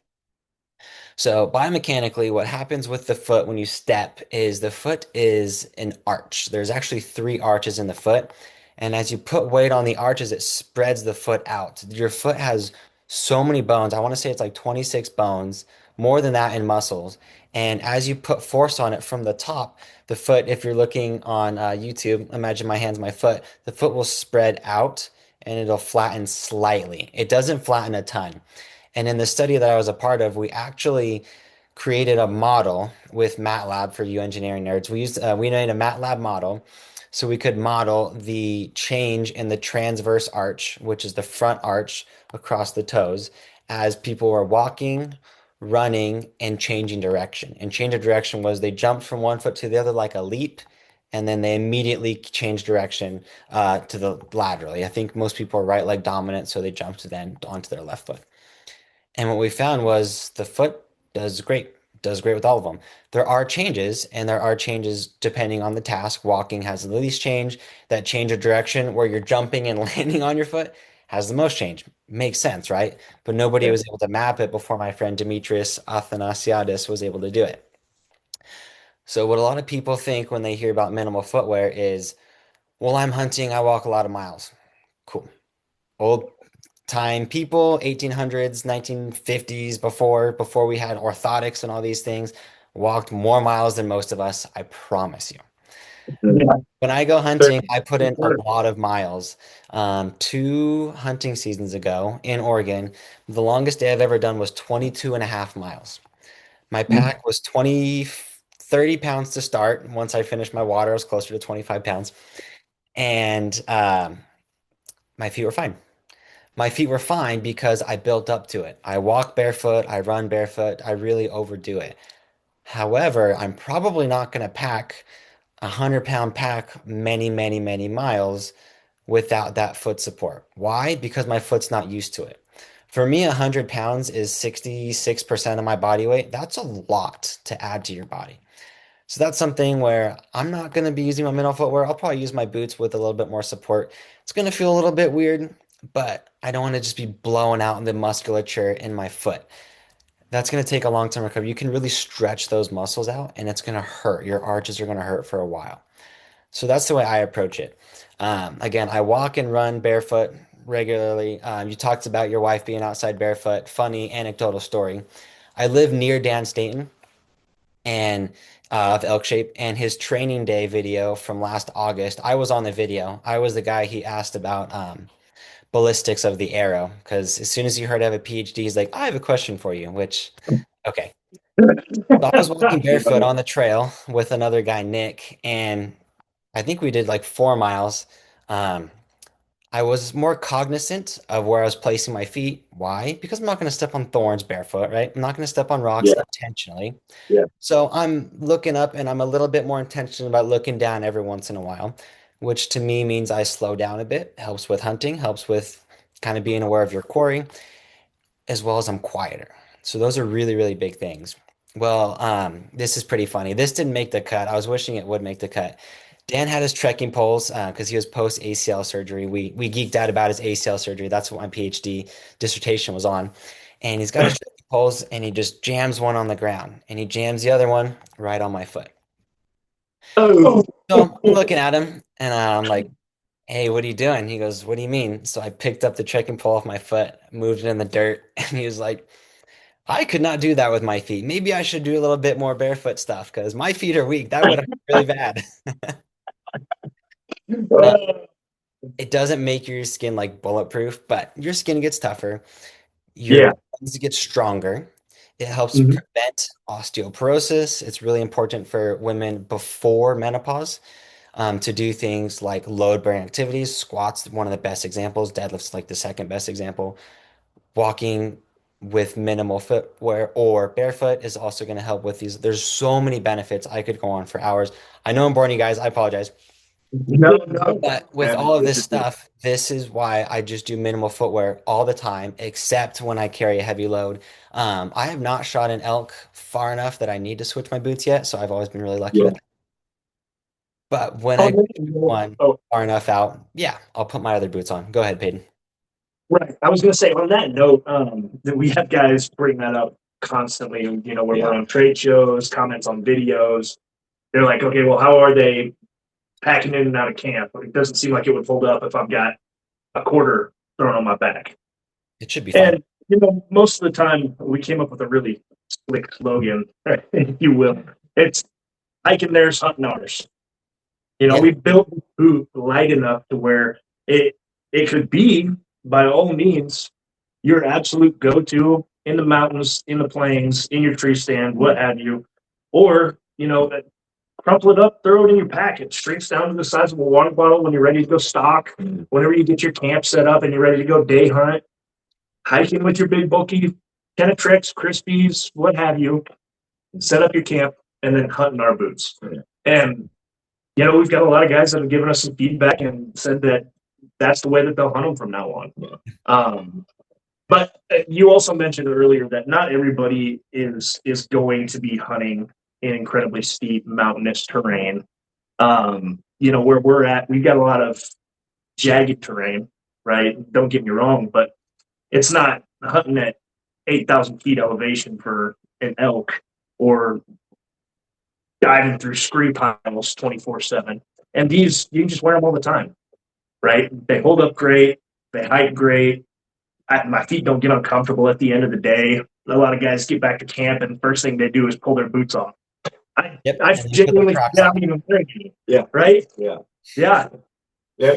So biomechanically, what happens with the foot when you step is the foot is an arch. There's actually three arches in the foot. And as you put weight on the arches, it spreads the foot out. Your foot has so many bones. I want to say it's like 26 bones, more than that in muscles. And as you put force on it from the top, the foot, if you're looking on YouTube, imagine my hands, my foot, the foot will spread out and it'll flatten slightly. It doesn't flatten a ton. And in the study that I was a part of, we actually created a model with MATLAB for you engineering nerds. We made a MATLAB model so we could model the change in the transverse arch, which is the front arch across the toes, as people were walking, running, and changing direction. And change of direction was they jumped from one foot to the other like a leap, and then they immediately changed direction to the laterally. I think most people are right leg dominant, so they jumped then onto their left foot. And what we found was the foot does great with all of them. There are changes, and there are changes depending on the task. Walking has the least change. That change of direction where you're jumping and landing on your foot has the most change. Makes sense, right? But nobody Yeah. was able to map it before my friend Demetrius Athanasiadis was able to do it. So what a lot of people think when they hear about minimal footwear is, well, I'm hunting, I walk a lot of miles. Cool. Old time people, 1800s, 1950s, before we had orthotics and all these things, walked more miles than most of us, I promise you. Yeah. When I go They're- hunting, I put in a lot of miles. 2 hunting seasons ago in Oregon, the longest day I've ever done was 22 and a half miles. My pack was 30 pounds to start. Once I finished my water, I was closer to 25 pounds. And my feet were fine. My feet were fine because I built up to it. I walk barefoot, I run barefoot, I really overdo it. However, I'm probably not going to pack a 100-pound pack many, many, many miles without that foot support. Why? Because my foot's not used to it. For me, 100 pounds is 66% of my body weight. That's a lot to add to your body. So that's something where I'm not going to be using my middle footwear. I'll probably use my boots with a little bit more support. It's going to feel a little bit weird, but I don't want to just be blowing out the musculature in my foot. That's going to take a long-term recovery. You can really stretch those muscles out and it's going to hurt. Your arches are going to hurt for a while. So that's the way I approach it. Again, I walk and run barefoot regularly. You talked about your wife being outside barefoot. Funny anecdotal story. I live near Dan Staton and of Elk Shape and his training day video from last August. I was on the video. I was the guy he asked about ballistics of the arrow because as soon as he heard I have a PhD, he's like, I have a question for you, which, okay. So I was walking barefoot on the trail with another guy, Nick, and I think we did like 4 miles. Um, I was more cognizant of where I was placing my feet. Why? Because I'm not going to step on thorns barefoot, right? I'm not going to step on rocks Yeah. intentionally. Yeah. So I'm looking up and I'm a little bit more intentional about looking down every once in a while, which to me means I slow down a bit, helps with hunting, helps with kind of being aware of your quarry, as well as I'm quieter. So those are really, really big things. Well, this is pretty funny. This didn't make the cut. I was wishing it would make the cut. Dan had his trekking poles because he was post ACL surgery. We geeked out about his ACL surgery. That's what my PhD dissertation was on. And he's got his trekking poles and he just jams one on the ground and he jams the other one right on my foot. Oh. So I'm looking at him and I'm like, hey, what are you doing? He goes, what do you mean? So I picked up the trekking pole off my foot, moved it in the dirt, and he was like, I could not do that with my feet. Maybe I should do a little bit more barefoot stuff because my feet are weak. That would hurt really bad. Uh, it doesn't make your skin like bulletproof, but your skin gets tougher. Your Yeah. bones get stronger. It helps Mhm. prevent osteoporosis. It's really important for women before menopause to do things like load bearing activities. Squats, one of the best examples. Deadlifts, like the second best example. Walking with minimal footwear or barefoot is also going to help with these. There's so many benefits. I could go on for hours. I know I'm boring you guys. I apologize. No, no, But with man, all of this this is good. stuff, this is why I just do minimal footwear all the time, except when I carry a heavy load. I have not shot an elk far enough that I need to switch my boots yet, so I've always been really lucky with Yeah. that. But when I On do that shoot note, one oh, far enough out, yeah, I'll put my other boots on. Go ahead, Peyton. right. I was going to say on that note, that we have guys bring that up constantly. You know, when we're Yeah. on trade shows, comments on videos, they're like, okay, well, how are they packing in and out of camp? It doesn't seem like it would hold up if I've got a quarter thrown on my back. It should be fine. And you know, most of the time, we came up with a really slick slogan, if you will. It's hiking theirs, hunting ours. You know, Yeah. we built the boot light enough to where it could be, by all means, your absolute go-to in the mountains, in the plains, in your tree stand, what have you. Or, you know, crumple it up, throw it in your pack. It shrinks down to the size of a water bottle when you're ready to go stock. Whenever you get your camp set up and you're ready to go day hunt, hiking with your big bulky Kennetreks, Crispies, what have you, set up your camp and then hunt in our boots. And you know, we've got a lot of guys that have given us some feedback and said that that's the way that they'll hunt them from now on. Um, but you also mentioned earlier that not everybody is going to be hunting in incredibly steep mountainous terrain. You know, where we're at, we've got a lot of jagged terrain, right? Don't get me wrong, but it's not hunting at 8,000 feet elevation for an elk or diving through scree piles 24/7. And these, you can just wear them all the time, right? They hold up great. They hike great. My feet don't get uncomfortable at the end of the day. A lot of guys get back to camp and first thing they do is pull their boots off. Yep. I And then put their genuinely Crocs forget on. I'm even wearing it, Yeah. right? Yeah. Yeah. Yeah.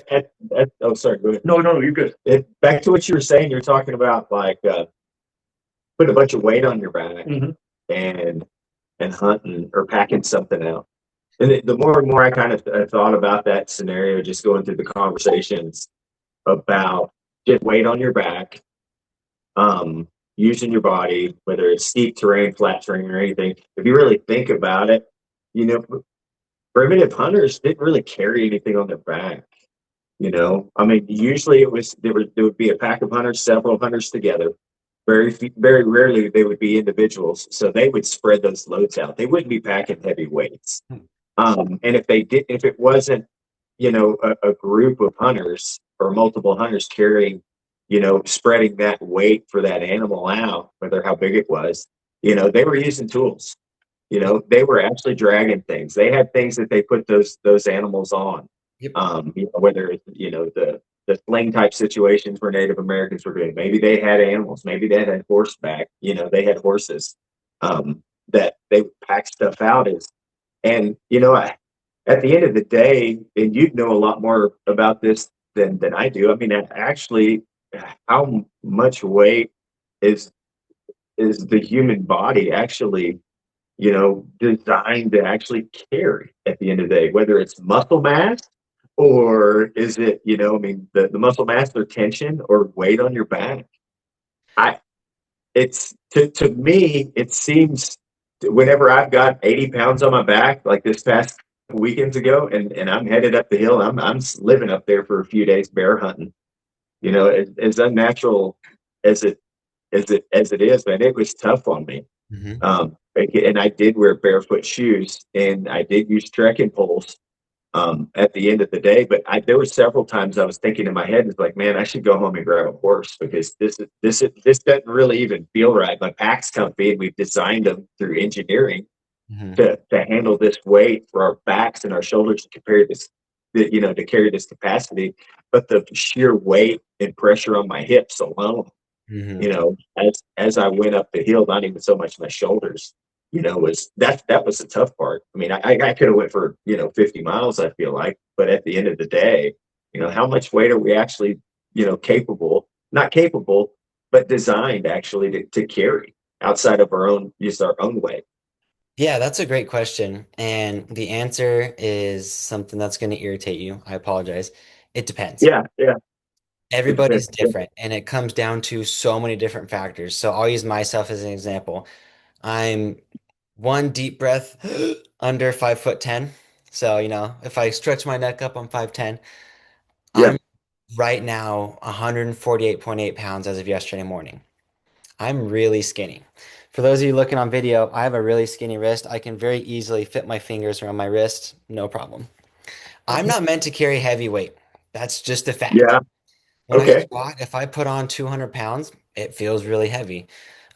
Oh, sorry. Go ahead. No, you're good. Back to what you were saying. You're talking about like putting a bunch of weight on your back Mm-hmm. and hunting or packing something out. And the more and more I kind of thought about that scenario, just going through the conversations about get weight on your back, um, using your body, whether it's steep terrain, flat terrain, or anything. If you really think about it, you know, primitive hunters didn't really carry anything on their back. You know, I mean, usually there would be a pack of hunters, several hunters together. Very rarely they would be individuals, so they would spread those loads out. They wouldn't be packing heavy weights. And if they did, if it wasn't, you know, a group of hunters or multiple hunters carrying, you know, spreading that weight for that animal out, whether how big it was, you know, they were using tools. You know, they were actually dragging things. They had things that they put those animals on. Yep. You know, whether it's, you know, the sling type situations where Native Americans were doing. Maybe they had animals. Maybe they had horseback. You know, they had horses that they would pack stuff out as. And you know, at the end of the day, and you'd know a lot more about this than I do. I mean, actually, how much weight is the human body actually, you know, designed to actually carry at the end of the day, whether it's muscle mass or is it, you know, I mean, the muscle mass or tension or weight on your back. I, it's to me, it seems whenever I've got 80 pounds on my back, like this past weekends ago, and I'm headed up the hill, I'm living up there for a few days bear hunting. You know, as unnatural as it is, man, it was tough on me. Hmm. And I did wear barefoot shoes and I did use trekking poles at the end of the day. But there were several times I was thinking in my head, it's like, man, I should go home and grab a horse because this doesn't really even feel right. My pack's comfy and we've designed them through engineering Hmm. to handle this weight for our backs and our shoulders to compare this, you know, to carry this capacity. But the sheer weight and pressure on my hips alone, Hmm. you know, as I went up the hill, not even so much my shoulders, you know, was that was the tough part. I mean, I could have went for, you know, 50 miles, I feel like, but at the end of the day, you know, how much weight are we actually, you know, not capable, but designed actually to carry outside of our own, use our own weight? Yeah, that's a great question. And the answer is something that's going to irritate you. I apologize. It depends. Yeah, yeah, it Everybody's depends. Yeah, different, and it comes down to so many different factors. So I'll use myself as an example. I'm one deep breath under 5'10". So, if I stretch my neck up, I'm 5'10". yeah, I'm right now 148.8 pounds as of yesterday morning. I'm really skinny. For those of you looking on video, I have a really skinny wrist. I can very easily fit my fingers around my wrist, no problem. I'm not meant to carry heavy weight. That's just a fact. yeah. When I Okay. squat, if I put on 200 pounds, it feels really heavy.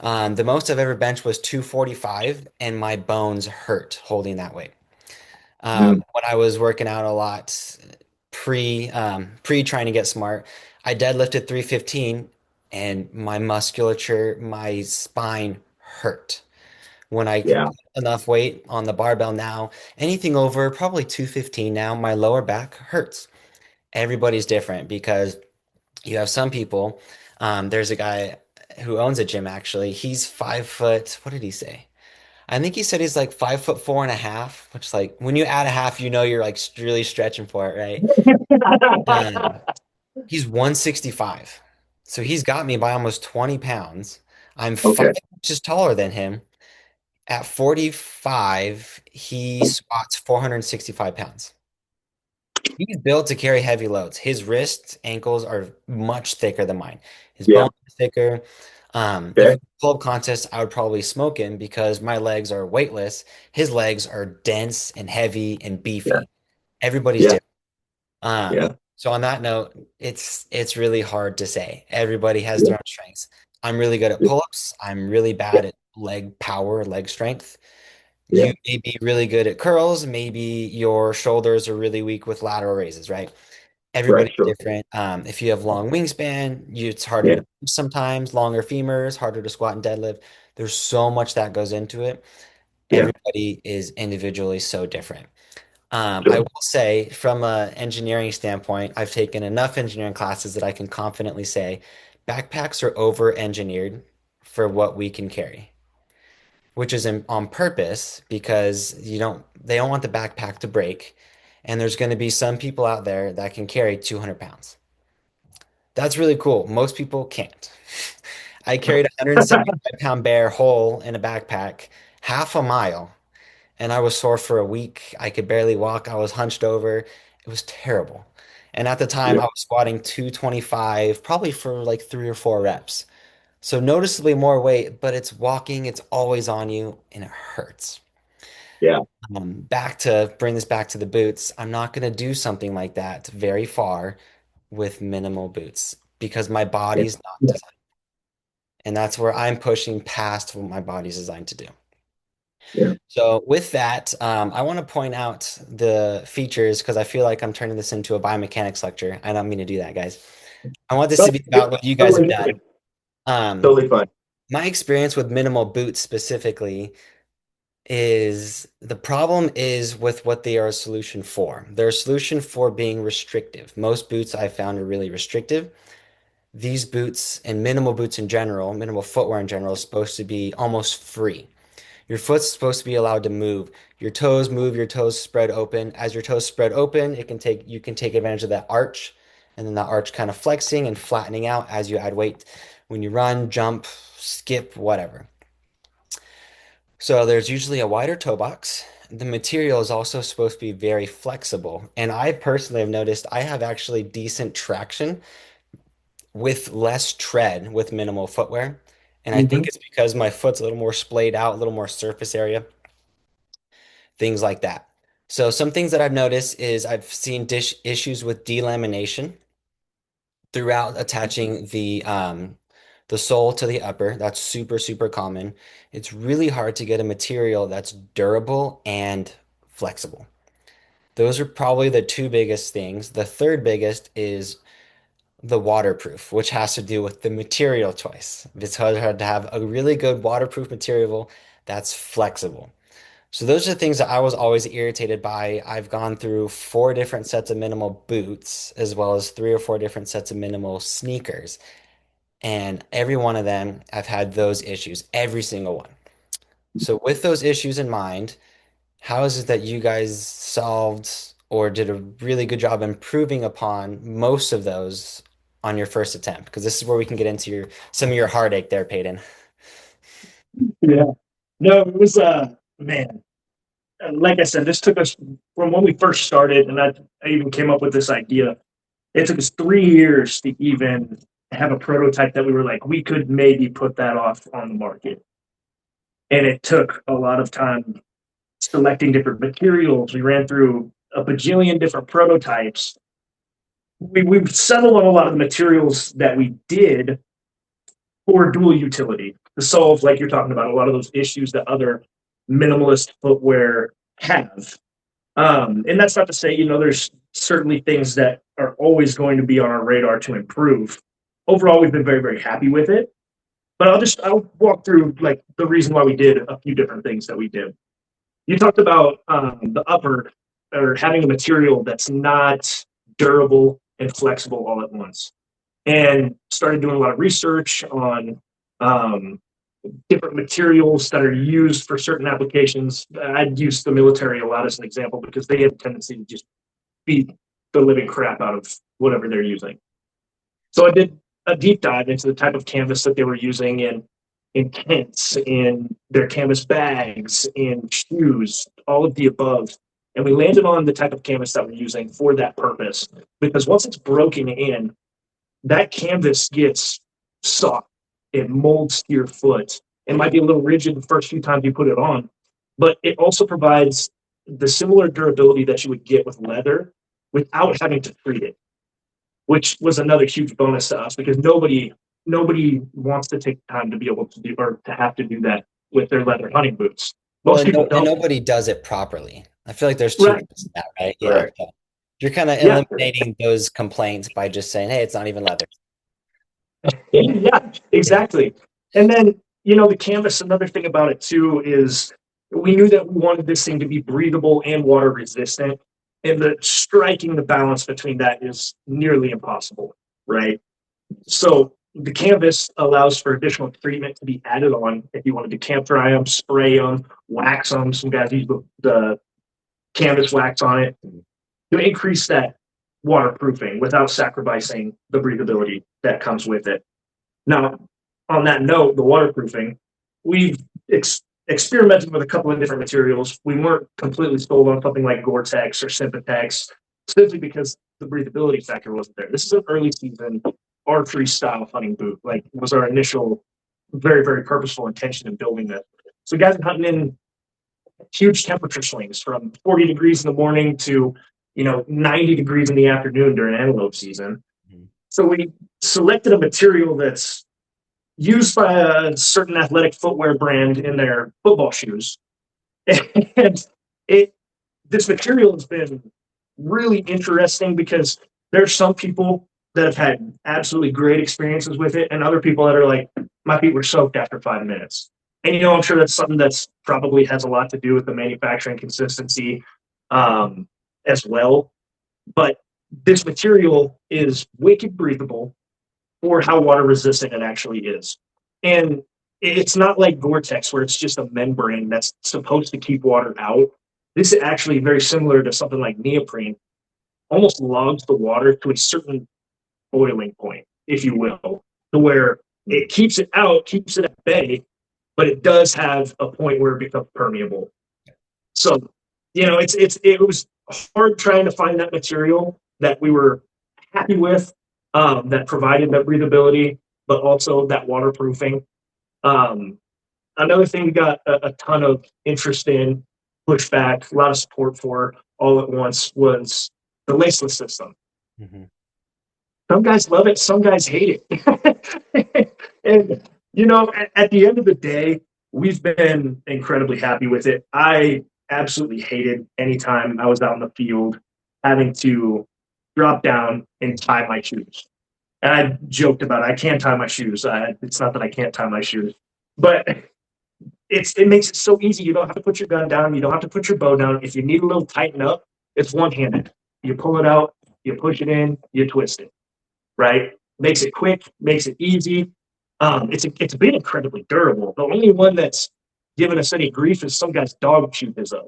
The most I've ever benched was 245, and my bones hurt holding that weight. Mm, When I was working out a lot, pre trying to get smart, I deadlifted 315, and my musculature, my spine hurt. When I can yeah, put enough weight on the barbell now, anything over probably 215 now, my lower back hurts. Everybody's different because you have some people. There's a guy who owns a gym actually. He's 5 foot. What did he say? I think he said he's like 5'4" and a half, which like when you add a half, you're like really stretching for it, right? Um, he's 165. So he's got me by almost 20 pounds. I'm five okay. inches taller than him. At 45, he squats 465 pounds. He's built to carry heavy loads. His wrists, ankles are much thicker than mine. His Yeah, bones are thicker. If okay. we pull-up contest, I would probably smoke him because my legs are weightless. His legs are dense and heavy and Yeah, beefy. Everybody's yeah, different. yeah, So on that note, it's really hard to say. Everybody has yeah, their own strengths. I'm really good at yeah, pull-ups. I'm really yeah, bad at leg power, leg strength. yeah. You may be really good at curls. Maybe your shoulders are really weak with lateral raises, right? Right, Everybody's sure. different. If you have long wingspan, it's harder Yeah, to bench sometimes, longer femurs, harder to squat and deadlift. There's so much that goes into it. yeah, Everybody is individually so different. I sure. will say, from an engineering standpoint, I've taken enough engineering classes that I can confidently say backpacks are over-engineered for what we can carry, which is on purpose because they don't want the backpack to break. And there's going to be some people out there that can carry 200 pounds. That's really cool. Most people can't. I carried a 175-pound bear whole in a backpack half a mile, and I was sore for a week. I could barely walk. I was hunched over. It was terrible. And at the time, Yeah, I was squatting 225, probably for like 3 or 4 reps. So noticeably more weight, but it's walking, it's always on you, and it hurts. yeah, Back to bring this back to the boots, I'm not going to do something like that very far with minimal boots because my yeah, body's not yeah. designed. And that's where I'm pushing past what my body's designed to do. Yeah. So with that, I want to point out the features because I feel like I'm turning this into a biomechanics lecture. I don't mean to do that, guys. I want this No, to be it's about what you guys have totally done. fine. Um, Totally fine. my experience with minimal boots specifically is the problem is with what they are a solution for. They're a solution for being restrictive. Most boots I found are really restrictive. These boots and minimal boots in general, minimal footwear in general, is supposed to be almost free. Your foot's supposed to be allowed to move. Your toes move, your toes spread open. As your toes spread open, you can take advantage of that arch, and then that arch kind of flexing and flattening out as you add weight when you run, jump, skip, whatever. So there's usually a wider toe box. The material is also supposed to be very flexible. And I personally have noticed I have actually decent traction with less tread with minimal footwear. And I think Hmm. it's because my foot's a little more splayed out, a little more surface area, things like that. So some things that I've noticed is I've seen dish issues with delamination throughout attaching the sole to the upper. That's super, super common. It's really hard to get a material that's durable and flexible. Those are probably the two biggest things. The third biggest is the waterproof, which has to do with the material choice. It's hard to have a really good waterproof material that's flexible. So those are the things that I was always irritated by. I've gone through 4 different sets of minimal boots, as well as 3 or 4 different sets of minimal sneakers. And every one of them have had those issues, every single one. So with those issues in mind, how is it that you guys solved or did a really good job improving upon most of those on your first attempt? Because this is where we can get into some of your heartache there, Payden. Yeah. No, it was man. Like I said, this took us from when we first started, and I even came up with this idea. It took us 3 years to even have a prototype that we were like, we could maybe put that off on the market. And it took a lot of time selecting different materials. We ran through a bajillion different prototypes. We settled on a lot of the materials that we did for dual utility to solve, like you're talking about, a lot of those issues that other minimalist footwear have. And that's not to say, there's certainly things that are always going to be on our radar to improve. Overall, we've been very, very happy with it. But I'll walk through like the reason why we did a few different things that we did. You talked about the upper or having a material that's not durable and flexible all at once, and started doing a lot of research on um, different materials that are used for certain applications. I'd use the military a lot as an example because they have a tendency to just beat the living crap out of whatever they're using. So I did a deep dive into the type of canvas that they were using in tents, in their canvas bags, in shoes, all of the above. And we landed on the type of canvas that we're using for that purpose. Because once it's broken in, that canvas gets soft. It molds to your foot. It might be a little rigid the first few times you put it on, but it also provides the similar durability that you would get with leather without having to treat it, which was another huge bonus to us because nobody wants to take time to be able to do or to have to do that with their leather hunting boots. Well, Most and, people no, and don't. nobody does it properly. I feel like there's two Right. ways to that, right? Yeah. Right. So you're kind of Yeah. eliminating those complaints by just saying, hey, it's not even leather. Yeah, Yeah. exactly. And then, the canvas, another thing about it too is we knew that we wanted this thing to be breathable and water resistant. And striking the balance between that is nearly impossible, right? So the canvas allows for additional treatment to be added on if you wanted to camp dry them, spray them, wax them. Some guys use the canvas wax on it to increase that waterproofing without sacrificing the breathability that comes with it. Now, on that note, the waterproofing, we've experimented with a couple of different materials. We weren't completely sold on something like Gore-Tex or Sympatex, simply because the breathability factor wasn't there. This is an early season archery style hunting boot, like was our initial very, very purposeful intention in building this. So guys are hunting in huge temperature swings from 40 degrees in the morning to 90 degrees in the afternoon during antelope season. Mhm. So we selected a material that's used by a certain athletic footwear brand in their football shoes. And it this material has been really interesting because there's some people that have had absolutely great experiences with it, and other people that are like, my feet were soaked after 5 minutes. And I'm sure that's something that's probably has a lot to do with the manufacturing consistency as well. But this material is wicked breathable for how water resistant it actually is. And it's not like Gore-Tex where it's just a membrane that's supposed to keep water out. This is actually very similar to something like neoprene, almost logs the water to a certain boiling point, if you will, to where it keeps it out, keeps it at bay, but it does have a point where it becomes permeable. So, it was hard trying to find that material that we were happy with, that provided that breathability, but also that waterproofing. Um, Another thing we got a ton of interest in, pushback, a lot of support for all at once was the laceless system. Mhm. Some guys love it, some guys hate it. And, at the end of the day, we've been incredibly happy with it. I absolutely hated anytime I was out in the field having to drop down and tie my shoes. And I joked about it. I can't tie my shoes. It's not that I can't tie my shoes, but it makes it so easy. You don't have to put your gun down. You don't have to put your bow down. If you need a little tighten up, it's one handed. You pull it out, you push it in, you twist it, right? makes it quick, makes it easy. It's been incredibly durable. The only one that's given us any grief is some guy's dog chewed his up.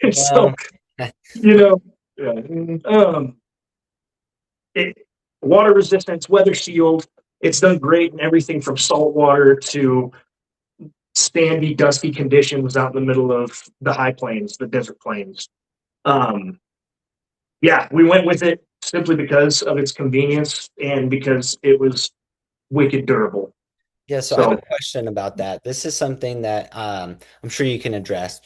And so, Well, you know, it, water resistance, weather sealed. It's done great in everything from salt water to sandy, dusty conditions out in the middle of the high plains, the desert plains. Um, yeah, we went with it simply because of its convenience and because it was wicked durable. yeah, so I have a So, question about that. This is something that I'm sure you can address.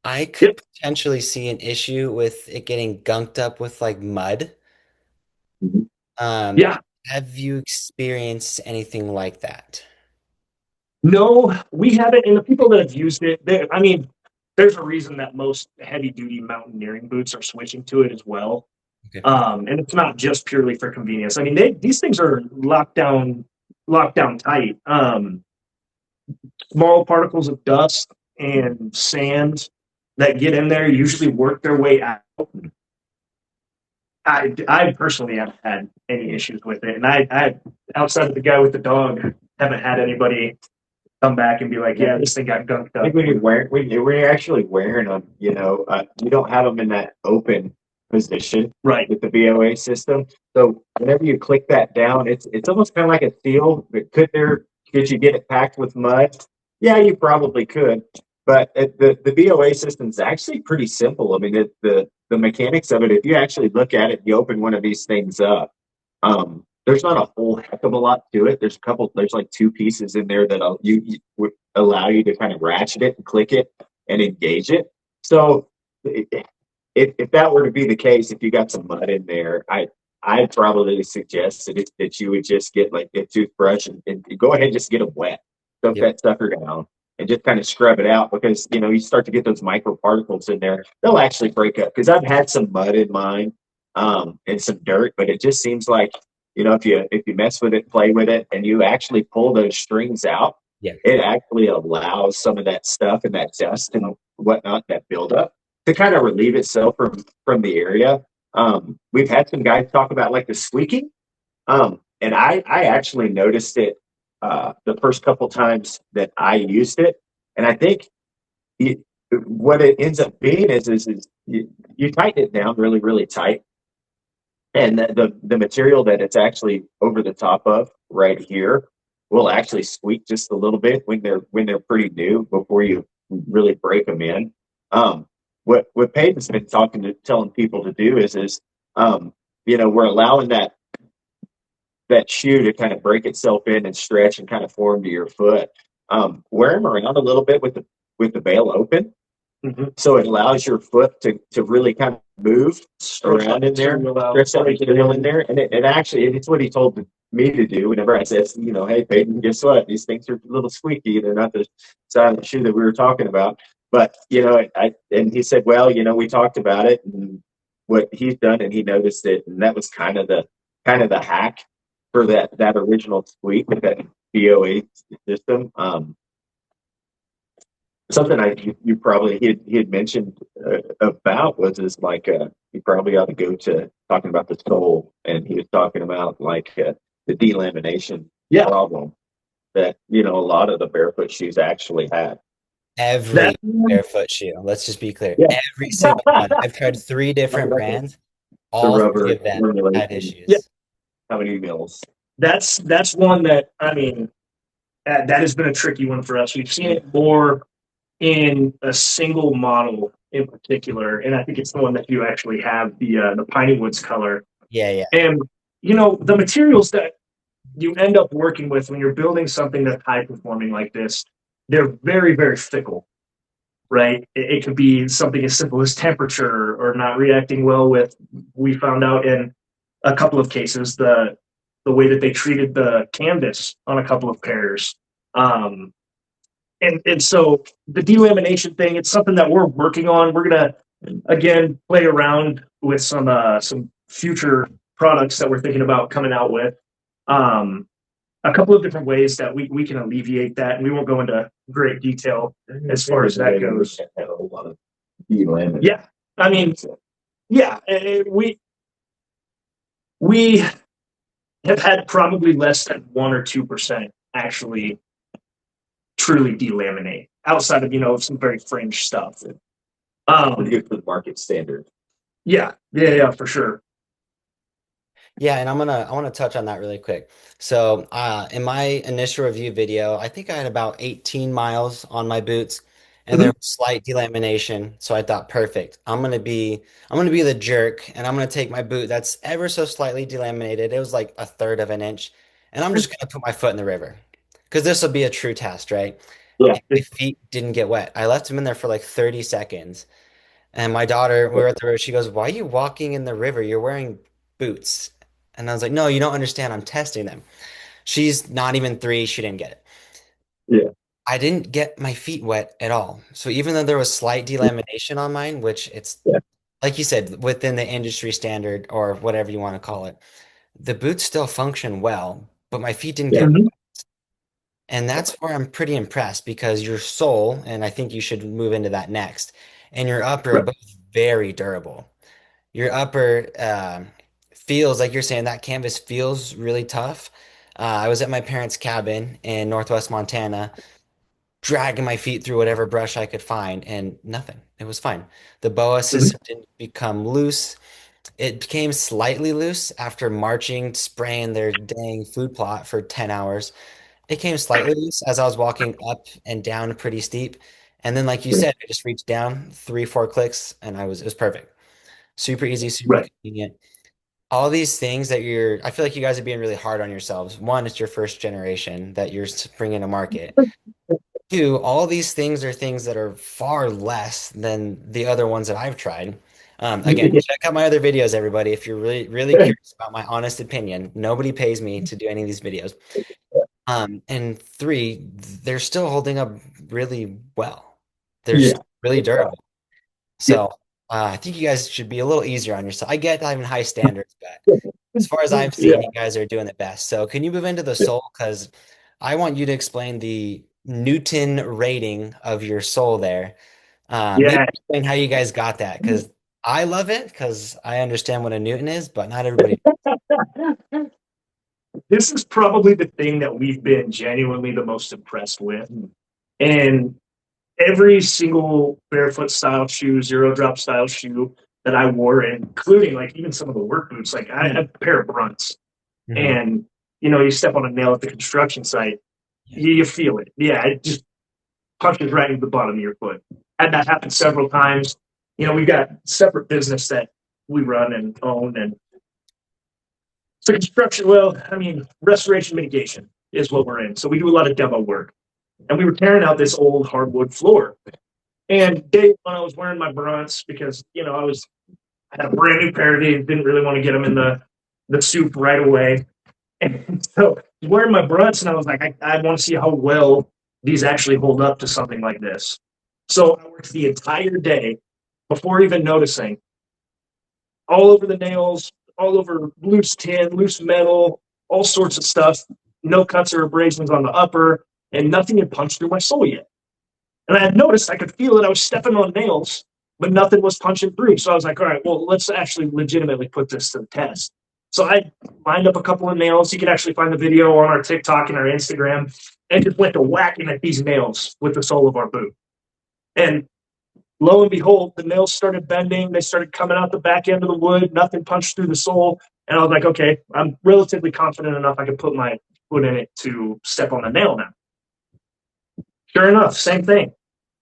I could yep, potentially see an issue with it getting gunked up with like mud. Mhm. Um, yeah, have you experienced anything like that? no, we haven't. And the people that have used it, I mean, there's a reason that most heavy duty mountaineering boots are switching to it as well. Okay. And it's not just purely for convenience. I mean, these things are locked down tight. Small particles of dust and sand that get in there usually work their way out. I personally haven't had any issues with it, and I outside of the guy with the dog, haven't had anybody come back and be like, "Yeah, this thing got gunked I think up." when you're actually wearing them, you don't have them in that open position Right. with the BOA system. So whenever you click that down, it's almost kind of like a seal. But could you get it packed with mud? Yeah, you probably could. But the BOA system is actually pretty simple. I mean, the mechanics of it. If you actually look at it, you open one of these things up. There's not a whole heck of a lot to it. There's like two pieces in there that you would allow you to kind of ratchet it and click it and engage it. So if that were to be the case, if you got some mud in there, I'd probably suggest that you would just get like a toothbrush and go ahead and just get them wet, dump Yep. that sucker down, and just kind of scrub it out because you start to get those microparticles in there. They'll actually break up because I've had some mud in mine, and some dirt, but it just seems like if you mess with it, play with it, and you actually pull those strings out, Yeah. it actually allows some of that stuff and that dust and whatnot, that buildup, to kind of relieve itself from the area. We've had some guys talk about like the squeaking, and I actually noticed it the first couple times that I used it, and I think it, what it ends up being is you tighten it down really really tight, and the material that it's actually over the top of right here will actually squeak just a little bit when they're pretty new before you really break them in. What Payton's been telling people to do is we're allowing that shoe to kind of break itself in and stretch and kind of form to your foot. Wear them around a little bit with the bail open, Mm-hmm. so it allows your foot to really kind of move around in there, stretch that material in there. And it actually, it's what he told me to do whenever I said, hey, Peyton, guess what? These things are a little squeaky. They're not the silent shoe that we were talking about. But, and he said, well, we talked about it and what he's done, and he noticed it. And that was kind of the hack for that original squeak with that BOA system. Something you probably he had mentioned about was like you probably ought to go to talking about the sole, and he was talking about like the delamination problem that a lot of the barefoot shoes actually have. That Every barefoot shoe, let's just be clear, Yeah, every single one. I've tried three different brands. the All three rubber of them had formulation. yeah, issues. How many mils? that's one that I mean that has been a tricky one for us. We've seen it more in a single model in particular, and I think it's the one that you actually have the piney woods color. Yeah, yeah. And the materials that you end up working with when you're building something that's high performing like this, they're very very fickle, right? It could be something as simple as temperature or not reacting well with. We found out in a couple of cases the way that they treated the canvas on a couple of pairs. Um, and so the delamination thing, it's something that we're working on. We're gonna again play around with some future products that we're thinking about coming out with. Um, a couple of different ways that we can alleviate that, and we won't go into great detail as far as that goes. Yeah, I mean, yeah, we have had probably less than 1 or 2% actually truly delaminate outside of, some very fringe stuff. Pretty good for the market standard. Yeah, for sure. Yeah, and I want to touch on that really quick. So, in my initial review video, I think I had about 18 miles on my boots, and there Mhm. was slight delamination. So I thought, perfect. I'm gonna be the jerk, and I'm gonna take my boot that's ever so slightly delaminated. It was like a third of an inch, and I'm just gonna put my foot in the river, because this will be a true test, right? Yeah. And my feet didn't get wet. I left them in there for like 30 seconds. And my daughter, we were at the river, she goes, "Why are you walking in the river? You're wearing boots." And I was like, "No, you don't understand. I'm testing them." She's not even 3. She didn't get it. Yeah. I didn't get my feet wet at all. So even though there was slight delamination on mine, which it's Yeah. like you said, within the industry standard or whatever you want to call it, the boots still function well, but my feet didn't Yeah. get wet. Mhm. And that's where I'm pretty impressed because your sole, and I think you should move into that next, and your upper are Right. both very durable. Your upper feels like you're saying that canvas feels really tough. I was at my parents' cabin in Northwest Montana, dragging my feet through whatever brush I could find, and nothing. It was fine. The boa Mhm. system didn't become loose. It became slightly loose after marching, spraying their dang food plot for 10 hours. It came slightly loose as I was walking up and down pretty steep. And then, like you Yeah. said, I just reached down 3, 4 clicks, and it was perfect. Super easy, super Right. convenient. All these things that I feel like you guys are being really hard on yourselves. One, it's your first generation that you're bringing to market. Two, all these things are things that are far less than the other ones that I've tried. Again, check out my other videos, everybody, if you're really, really curious about my honest opinion. Nobody pays me to do any of these videos. And three, they're still holding up really well. They're Yeah. really Yeah. durable. So I think you guys should be a little easier on yourself. I get having high standards, but as far as I've Yeah. seen, you guys are doing it best. So can you move into the soul? Because I want you to explain the Newton rating of your soul there. Maybe Yeah. explain how you guys got that, because I love it because I understand what a Newton is, but not everybody. This is probably the thing that we've been genuinely the most impressed with. And every single barefoot style shoe, zero drop style shoe that I wore, including like even some of the work boots, like I had a pair of Brunts, Mhm. and you step on a nail at the construction site, Yeah. you feel it. Yeah, it just punches right into the bottom of your foot. Had that happen several times. We've got separate business that we run and own, and so construction. Well, I mean, restoration mitigation is what we're in. So we do a lot of demo work, and we were tearing out this old hardwood floor. And day one, I was wearing my Brunts because I had a brand new pair of these, didn't really want to get them in the soup right away. And so I was wearing my Brunts, and I was like, I want to see how well these actually hold up to something like this. So I worked the entire day before even noticing, all over the nails, all over loose tin, loose metal, all sorts of stuff. No cuts or abrasions on the upper, and nothing had punched through my sole yet. And I had noticed I could feel it. I was stepping on nails, but nothing was punching through. So I was like, all right, well, let's actually legitimately put this to the test. So I lined up a couple of nails. You can actually find the video on our TikTok and our Instagram, and just went to whacking at these nails with the sole of our boot. And lo and behold, the nails started bending. They started coming out the back end of the wood. Nothing punched through the sole. And I was like, okay, I'm relatively confident enough I can put my foot in it to step on the nail now. Sure enough, same thing.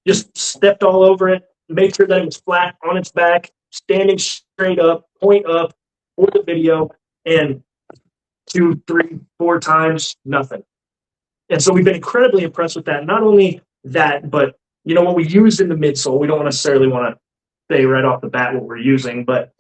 Just stepped all over it, made sure that it was flat on its back, standing straight up, point up for the video, and 2, 3, 4 times, nothing. And so we've been incredibly impressed with that. Not only that, but what we used in the midsole, we don't necessarily want to say right off the bat what we're using, but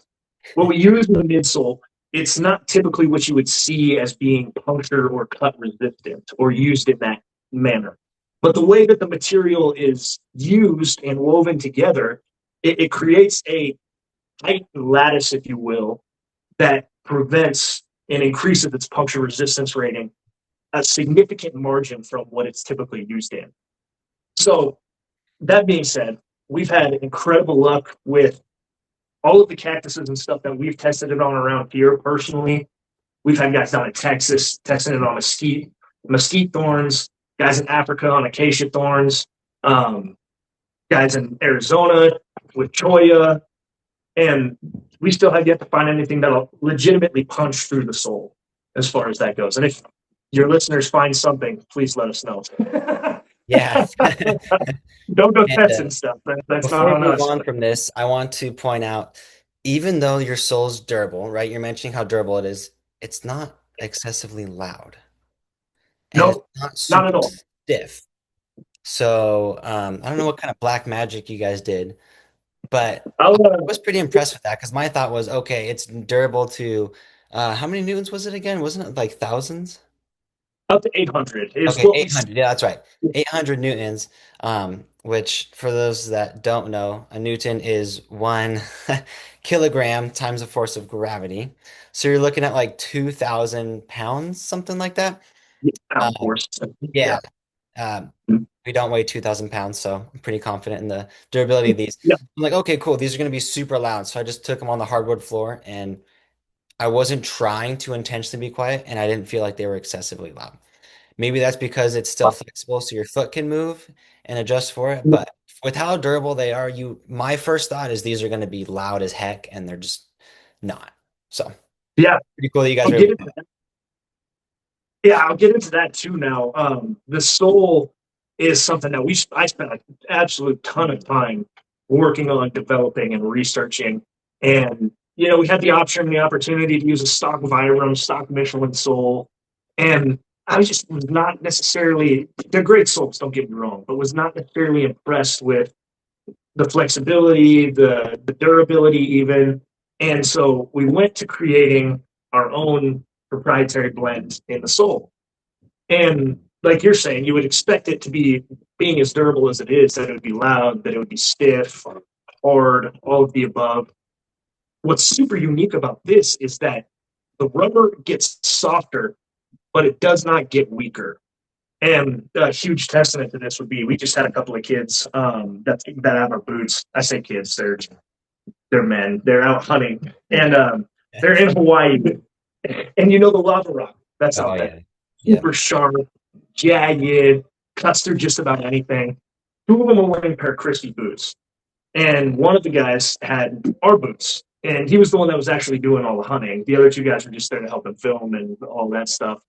what we use in the midsole, it's not typically what you would see as being puncture or cut resistant or used in that manner. But the way that the material is used and woven together, it creates a tight lattice, if you will, that prevents and increases its puncture resistance rating a significant margin from what it's typically used in. So, that being said, we've had incredible luck with all of the cactuses and stuff that we've tested it on around here personally. We've had guys down in Texas testing it on mesquite thorns, guys in Africa on acacia thorns, um, guys in Arizona with cholla, and we still have yet to find anything that'll legitimately punch through the sole as far as that goes. And if your listeners find something, please let us know. Yeah. Don't go And testing stuff. That's not before on we move us. on from this, I want to point out, even though your sole's durable, right? You're mentioning how durable it is, it's not excessively loud and it's No, not not super at all. stiff. So I don't know what kind of black magic you guys did, but I'll, I was pretty impressed with that because my thought was, okay, it's durable to how many newtons was it again? Wasn't it like thousands? up to 800 is Okay, what we. 800. Yeah, that's right. 800 newtons, which for those that don't know, a newton is 1 kilogram times the force of gravity. So you're looking at like 2,000 pounds, something like that. Pound Um, force. yeah, Yeah. um, we don't weigh 2,000 pounds, so I'm pretty confident in the durability of these. Yeah. I'm like, okay, cool. These are going to be super loud. So I just took them on the hardwood floor and I wasn't trying to intentionally be quiet and I didn't feel like they were excessively loud. Maybe that's because it's still flexible so your foot can move and adjust for it. But with how durable they are, my first thought is these are going to be loud as heck and they're just not. So Yeah. pretty cool that you guys I'll were able get to into do that. Yeah, I'll get into that too now. The soul is something that I spent an absolute ton of time working on developing and researching. And, we had the option and the opportunity to use a stock Vibram, stock Michelin sole. And I just was not necessarily, they're great soles, don't get me wrong, but was not necessarily impressed with the flexibility, the durability even. And so we went to creating our own proprietary blend in the sole. And like you're saying, you would expect it to be being as durable as it is, that it would be loud, that it would be stiff, hard, all of the above. What's super unique about this is that the rubber gets softer, but it does not get weaker. And a huge testament to this would be we just had a couple of kids that have our boots. I say kids, they're men. They're out hunting, and they're in Hawaii. And the lava rock that's Oh out there, yeah. Yeah. super sharp, jagged, cuts through just about anything. Two of them were wearing a pair of crispy boots, and one of the guys had our boots, and he was the one that was actually doing all the hunting. The other two guys were just there to help him film and all that stuff.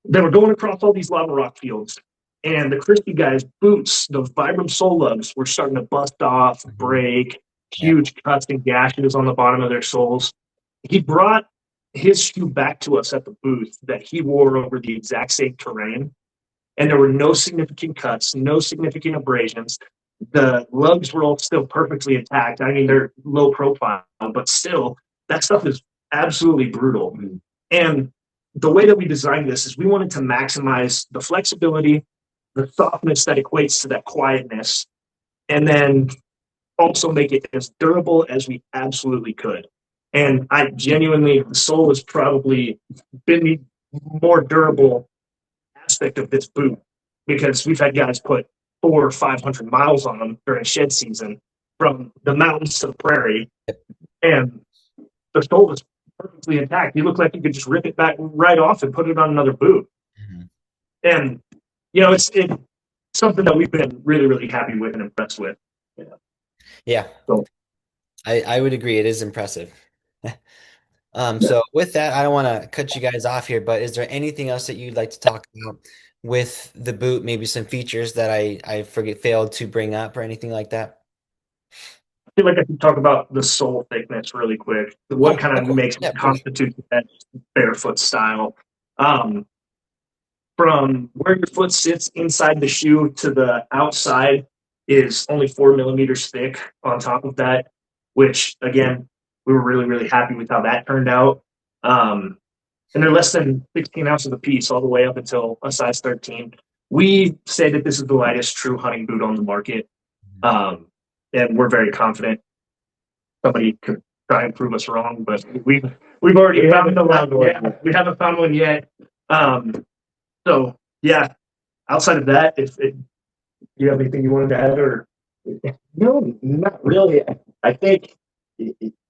They were going across all these lava rock fields, and the crispy guy's boots, the Vibram sole lugs, were starting to bust off, Mhm. break, Yeah. huge cuts and gashes on the bottom of their soles. He brought his shoe back to us at the booth that he wore over the exact same terrain, and there were no significant cuts, no significant abrasions. The lugs were all still perfectly intact. I mean, they're low profile, but still, that stuff is absolutely brutal. And the way that we designed this is we wanted to maximize the flexibility, the softness that equates to that quietness, and then also make it as durable as we absolutely could. And I genuinely, the sole has probably been the more durable aspect of this boot because we've had guys put 400 or 500 miles on them during shed season from the mountains to the prairie, and the sole is perfectly intact. You look like you could just rip it back right off and put it on another boot. Mhm. And it's something that we've been really, really happy with and impressed with. Yeah. Yeah. So I would agree. It is impressive. yeah. So with that, I don't want to cut you guys off here, but is there anything else that you'd like to talk about with the boot? Maybe some features that I forget failed to bring up or anything like that? I feel like I can talk about the sole thickness really quick. What Oh, kind oh, of cool. makes Yeah, please. constitutes that barefoot style? Um, from where your foot sits inside the shoe to the outside is only 4 millimeters thick on top of that, which again, we were really, really happy with how that turned out. And they're less than 16 ounces a piece all the way up until a size 13. We say that this is the lightest true hunting boot on the market. Um, and we're very confident somebody could try and prove us wrong, but we've already found one. Yeah, we haven't found one yet. So yeah, outside of that, if you have anything you wanted to add or No, not really. I think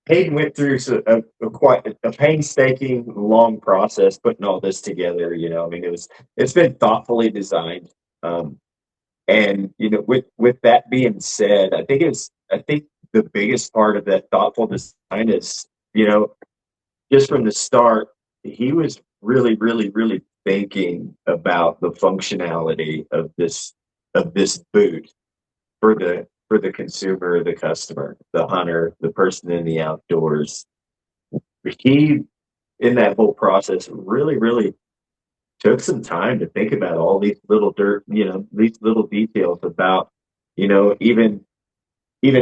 Hayden went through a quite a painstaking, long process putting all this together. I mean, it's been thoughtfully designed. Um, and with that being said, I think the biggest part of that thoughtful design is, just from the start, he was really, really, really thinking about the functionality of this boot for the consumer, the customer, the hunter, the person in the outdoors. He, in that whole process, really, really took some time to think about all these little these little details about, even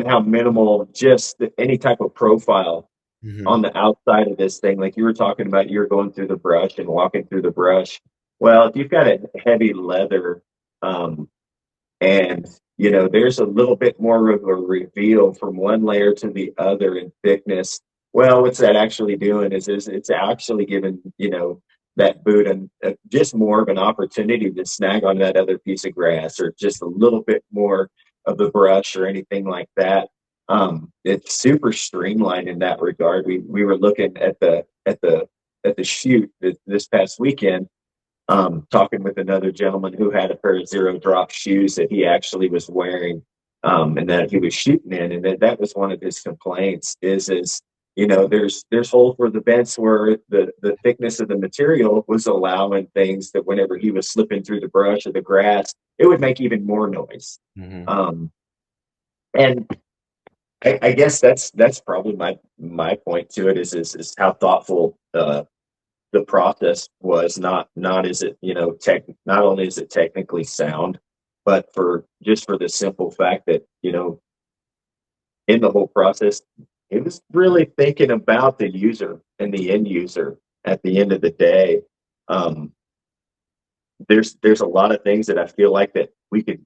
how minimal just any type of profile Hmm. on the outside of this thing. Like you were talking about, you're going through the brush and walking through the brush. Well, if you've got a heavy leather, um, and there's a little bit more of a reveal from one layer to the other in thickness. Well, what's that actually doing is it's actually giving that boot and just more of an opportunity to snag on that other piece of grass or just a little bit more of the brush or anything like that. It's super streamlined in that regard. We were looking at the shoot this past weekend, talking with another gentleman who had a pair of zero drop shoes that he actually was wearing, and that he was shooting in, and that was one of his complaints. Is there's holes for the vents where the thickness of the material was allowing things that whenever he was slipping through the brush or the grass, it would make even more noise. Hmm. Um, and I guess that's probably my point to it is how thoughtful the process was. Not is it not only is it technically sound, but for the simple fact that in the whole process it was really thinking about the user and the end user at the end of the day. um, there's a lot of things that I feel like that we could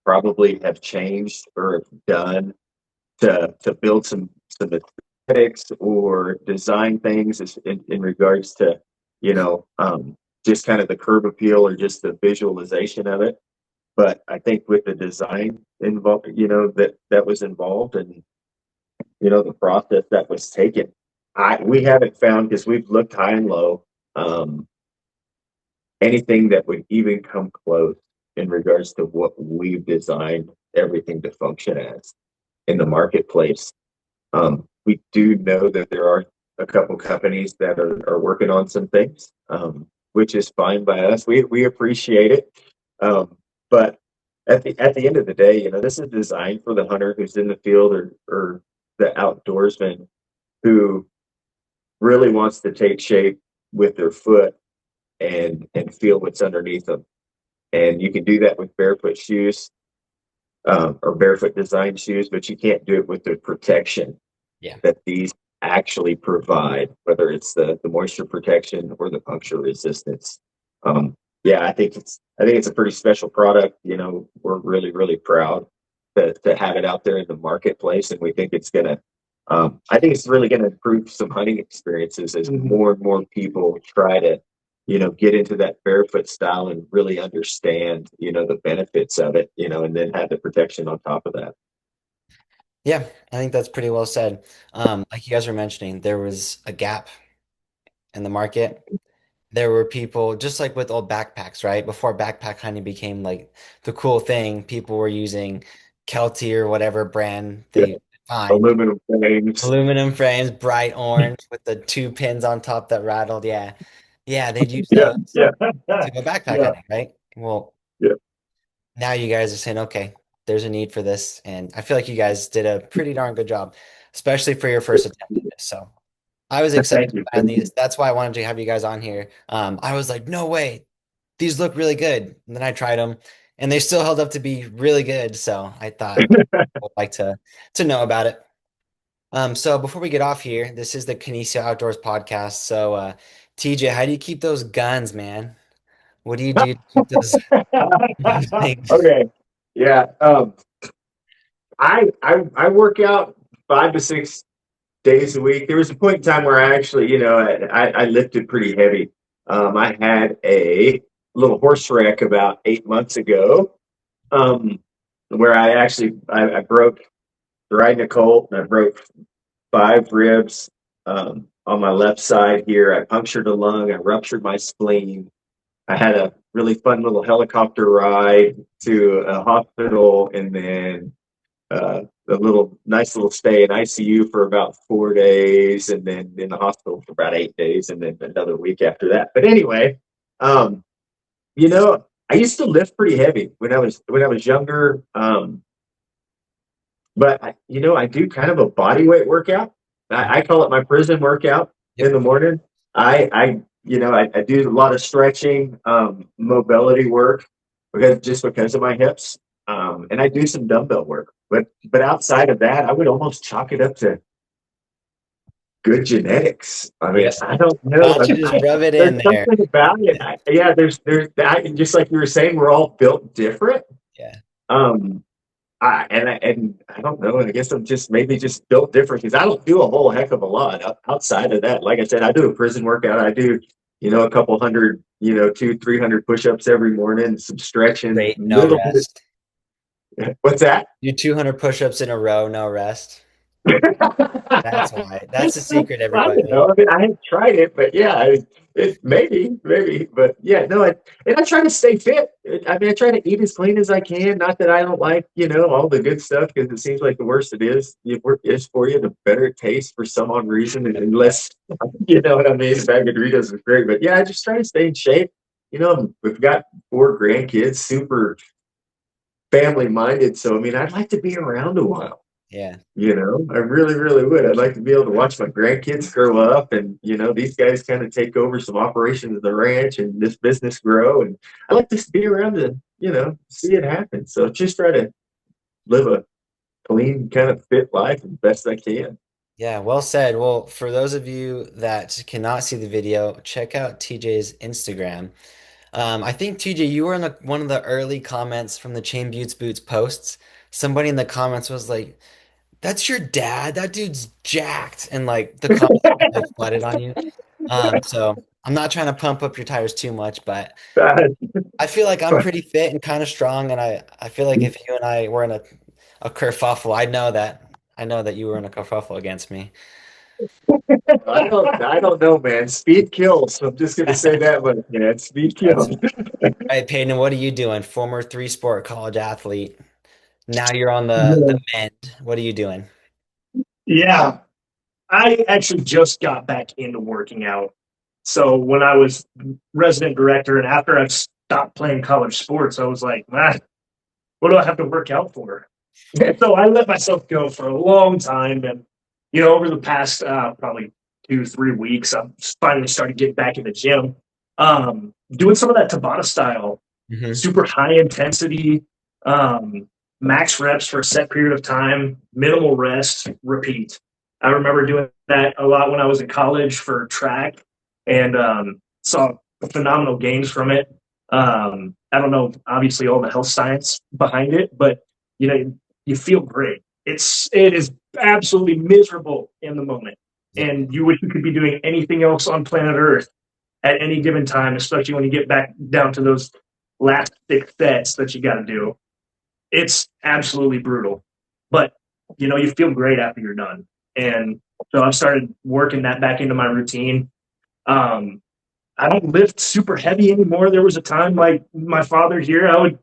probably have changed or have done to build some aesthetics or design things in regards to just kind of the curb appeal or just the visualization of it. But I think with the design involved, that was involved, and the process that was taken, I we haven't found, because we've looked high and low, um, anything that would even come close in regards to what we've designed everything to function as in the marketplace. We do know that there are a couple companies that are working on some things, which is fine by us. We appreciate it. But at the end of the day, this is designed for the hunter who's in the field, or the outdoorsman who really wants to take shape with their foot and feel what's underneath them. And you can do that with barefoot shoes, or barefoot design shoes, but you can't do it with the protection Yeah. that these actually provide, whether it's the moisture protection or the puncture resistance. Yeah, I think it's a pretty special product. We're really, really proud to have it out there in the marketplace, and we think it's gonna. I think it's really going to improve some hunting experiences as more and more people try to, get into that barefoot style and really understand, the benefits of it, and then have the protection on top of that. Yeah, I think that's pretty well said. Like you guys were mentioning, there was a gap in the market. There were people, just like with old backpacks, right? Before backpack hunting became like the cool thing, people were using Kelty or whatever brand Yeah, they find. aluminum frames. Aluminum frames, bright orange with the two pins on top that rattled. Yeah. Yeah, they'd use Yeah, those yeah, to go backpack yeah, hunting, right? Well, yeah. now you guys are saying, okay, there's a need for this. And I feel like you guys did a pretty darn good job, especially for your first attempt at this. So I was excited Thank to you. find Thank these. you. That's why I wanted to have you guys on here. I was like, no way, these look really good. And then I tried them and they still held up to be really good. So I thought I'd like to know about it. So before we get off here, this is the Kinesio Outdoors podcast. So TJ, how do you keep those guns, man? What do you do to keep those things? Okay. Yeah. I work out 5 to 6 days a week. There was a point in time where I actually, I lifted pretty heavy. I had a little horse wreck about 8 months ago, um, where I broke riding a colt, and I broke 5 ribs on my left side here. I punctured a lung. I ruptured my spleen. I had a really fun little helicopter ride to a hospital, and then a nice little stay in ICU for about 4 days, and then in the hospital for about 8 days, and then another week after that. But anyway, um, I used to lift pretty heavy when I was younger. But I do kind of a body weight workout. I call it my prison workout in Yep. the morning. I do a lot of stretching, mobility work because of my hips, and I do some dumbbell work. But outside of that, I would almost chalk it up to good genetics. I mean, Yep. I don't Why know. don't you just rub it There's in there? something about it. Yeah, just like you were saying, we're all built different. Yeah. Um, and I don't know. I guess I'm just maybe just built different because I don't do a whole heck of a lot outside of that. Like I said, I do a prison workout. I do, a couple hundred, 200-300 push-ups every morning, some stretching, Great. No little bit. rest. What's that? Do 200 push-ups in a row, no rest. That's why. That's the I secret, don't everybody. know. I mean, I haven't tried it, but yeah, maybe, but yeah, no. And I try to stay fit. I mean, I try to eat as clean as I can. Not that I don't like, all the good stuff, because it seems like the worse it is for you, the better it tastes for some odd reason. And Yeah. unless, you know what I mean, a bag of Doritos is great, but yeah, I just try to stay in shape. We've got 4 grandkids, super family minded. So I mean, I'd like to be around a while. Yeah. I really, really would. I'd like to be able to watch my grandkids grow up, and these guys kind of take over some operations of the ranch and this business grow. And I like to be around to, see it happen. So just try to live a clean, kind of fit life as best I can. Yeah, well said. Well, for those of you that cannot see the video, check out TJ's Instagram. I think TJ, you were in one of the early comments from the Chain Buttes Boots posts. Somebody in the comments was like, "That's your dad. That dude's jacked," and like the comments kind of flooded on you. So I'm not trying to pump up your tires too much, but I feel like I'm pretty fit and kind of strong, and I feel like if you and I were in a kerfuffle, I know that you were in a kerfuffle against me. I don't know, man. Speed kills. I'm just gonna say that much, man. Speed That's kills. right, Payden. What are you doing? Former three-sport college athlete. Now you're on the mend. What are you doing? Yeah, I actually just got back into working out. So when I was resident director and after I stopped playing college sports, I was like, man, what do I have to work out for? So I let myself go for a long time. And, over the past probably 2, 3 weeks, I've finally started getting back in the gym, doing some of that Tabata style, Hmm. super high intensity, um, max reps for a set period of time, minimal rest, repeat. I remember doing that a lot when I was in college for track, and saw phenomenal gains from it. I don't know, obviously, all the health science behind it, but you know, you feel great. It is absolutely miserable in the moment, Yep. and you wish you could be doing anything else on planet Earth at any given time, especially when you get back down to those last 6 sets that you got to do. It's absolutely brutal, but you feel great after you're done. And so I've started working that back into my routine. Um, I don't lift super heavy anymore. There was a time, like my father here, I would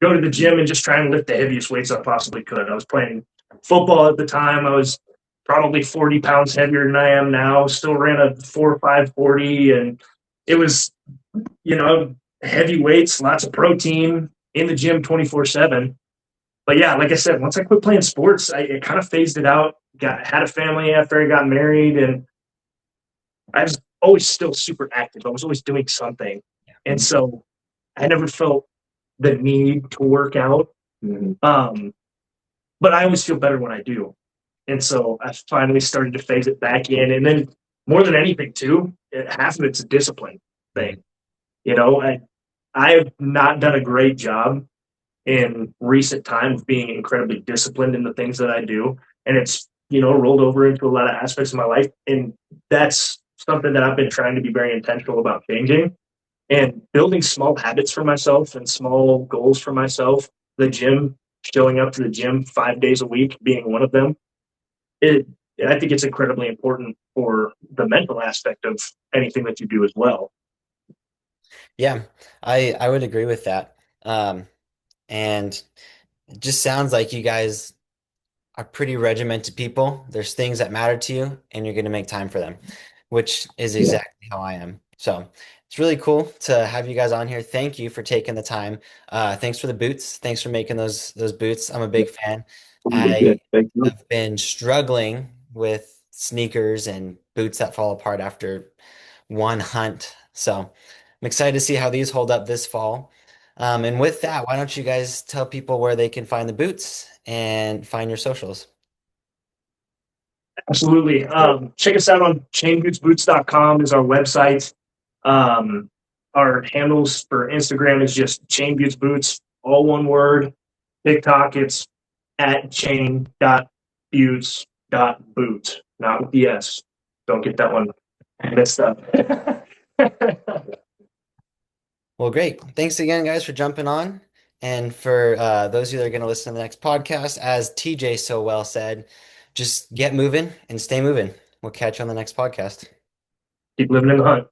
go to the gym and just try and lift the heaviest weights I possibly could. I was playing football at the time. I was probably 40 pounds heavier than I am now. Still ran a 4.5 40, and it was you know heavy weights, lots of protein in the gym 24/7. But yeah, like I said, once I quit playing sports, it kind of phased it out. Had a family after I got married, and I was always still super active. I was always doing something, and so I never felt the need to work out. Mhm. But I always feel better when I do. And so I finally started to phase it back in. And then more than anything, too, half of it's a discipline Mhm. thing. I have not done a great job in recent time of being incredibly disciplined in the things that I do. And it's, rolled over into a lot of aspects of my life. And that's something that I've been trying to be very intentional about changing and building small habits for myself and small goals for myself. The gym, showing up to the gym 5 days a week being one of them. I think it's incredibly important for the mental aspect of anything that you do as well. Yeah, I would agree with that. And it just sounds like you guys are pretty regimented people. There's things that matter to you, and you're going to make time for them, which is Yeah. exactly how I am. So it's really cool to have you guys on here. Thank you for taking the time. Thanks for the boots. Thanks for making those boots. I'm a big fan. Really I good. Thank you. have been struggling with sneakers and boots that fall apart after one hunt. So I'm excited to see how these hold up this fall. And with that, why don't you guys tell people where they can find the boots and find your socials? Absolutely. Check us out on chainbootsboots.com is our website. Um, our handles for Instagram is just chain boots boots, all one word. TikTok, it's at chain.boots.boot, not with the S. Don't get that one mixed up. Well, great. Thanks again, guys, for jumping on. And for those of you that are going to listen to the next podcast, as TJ so well said, just get moving and stay moving. We'll catch you on the next podcast. Keep living in the hunt.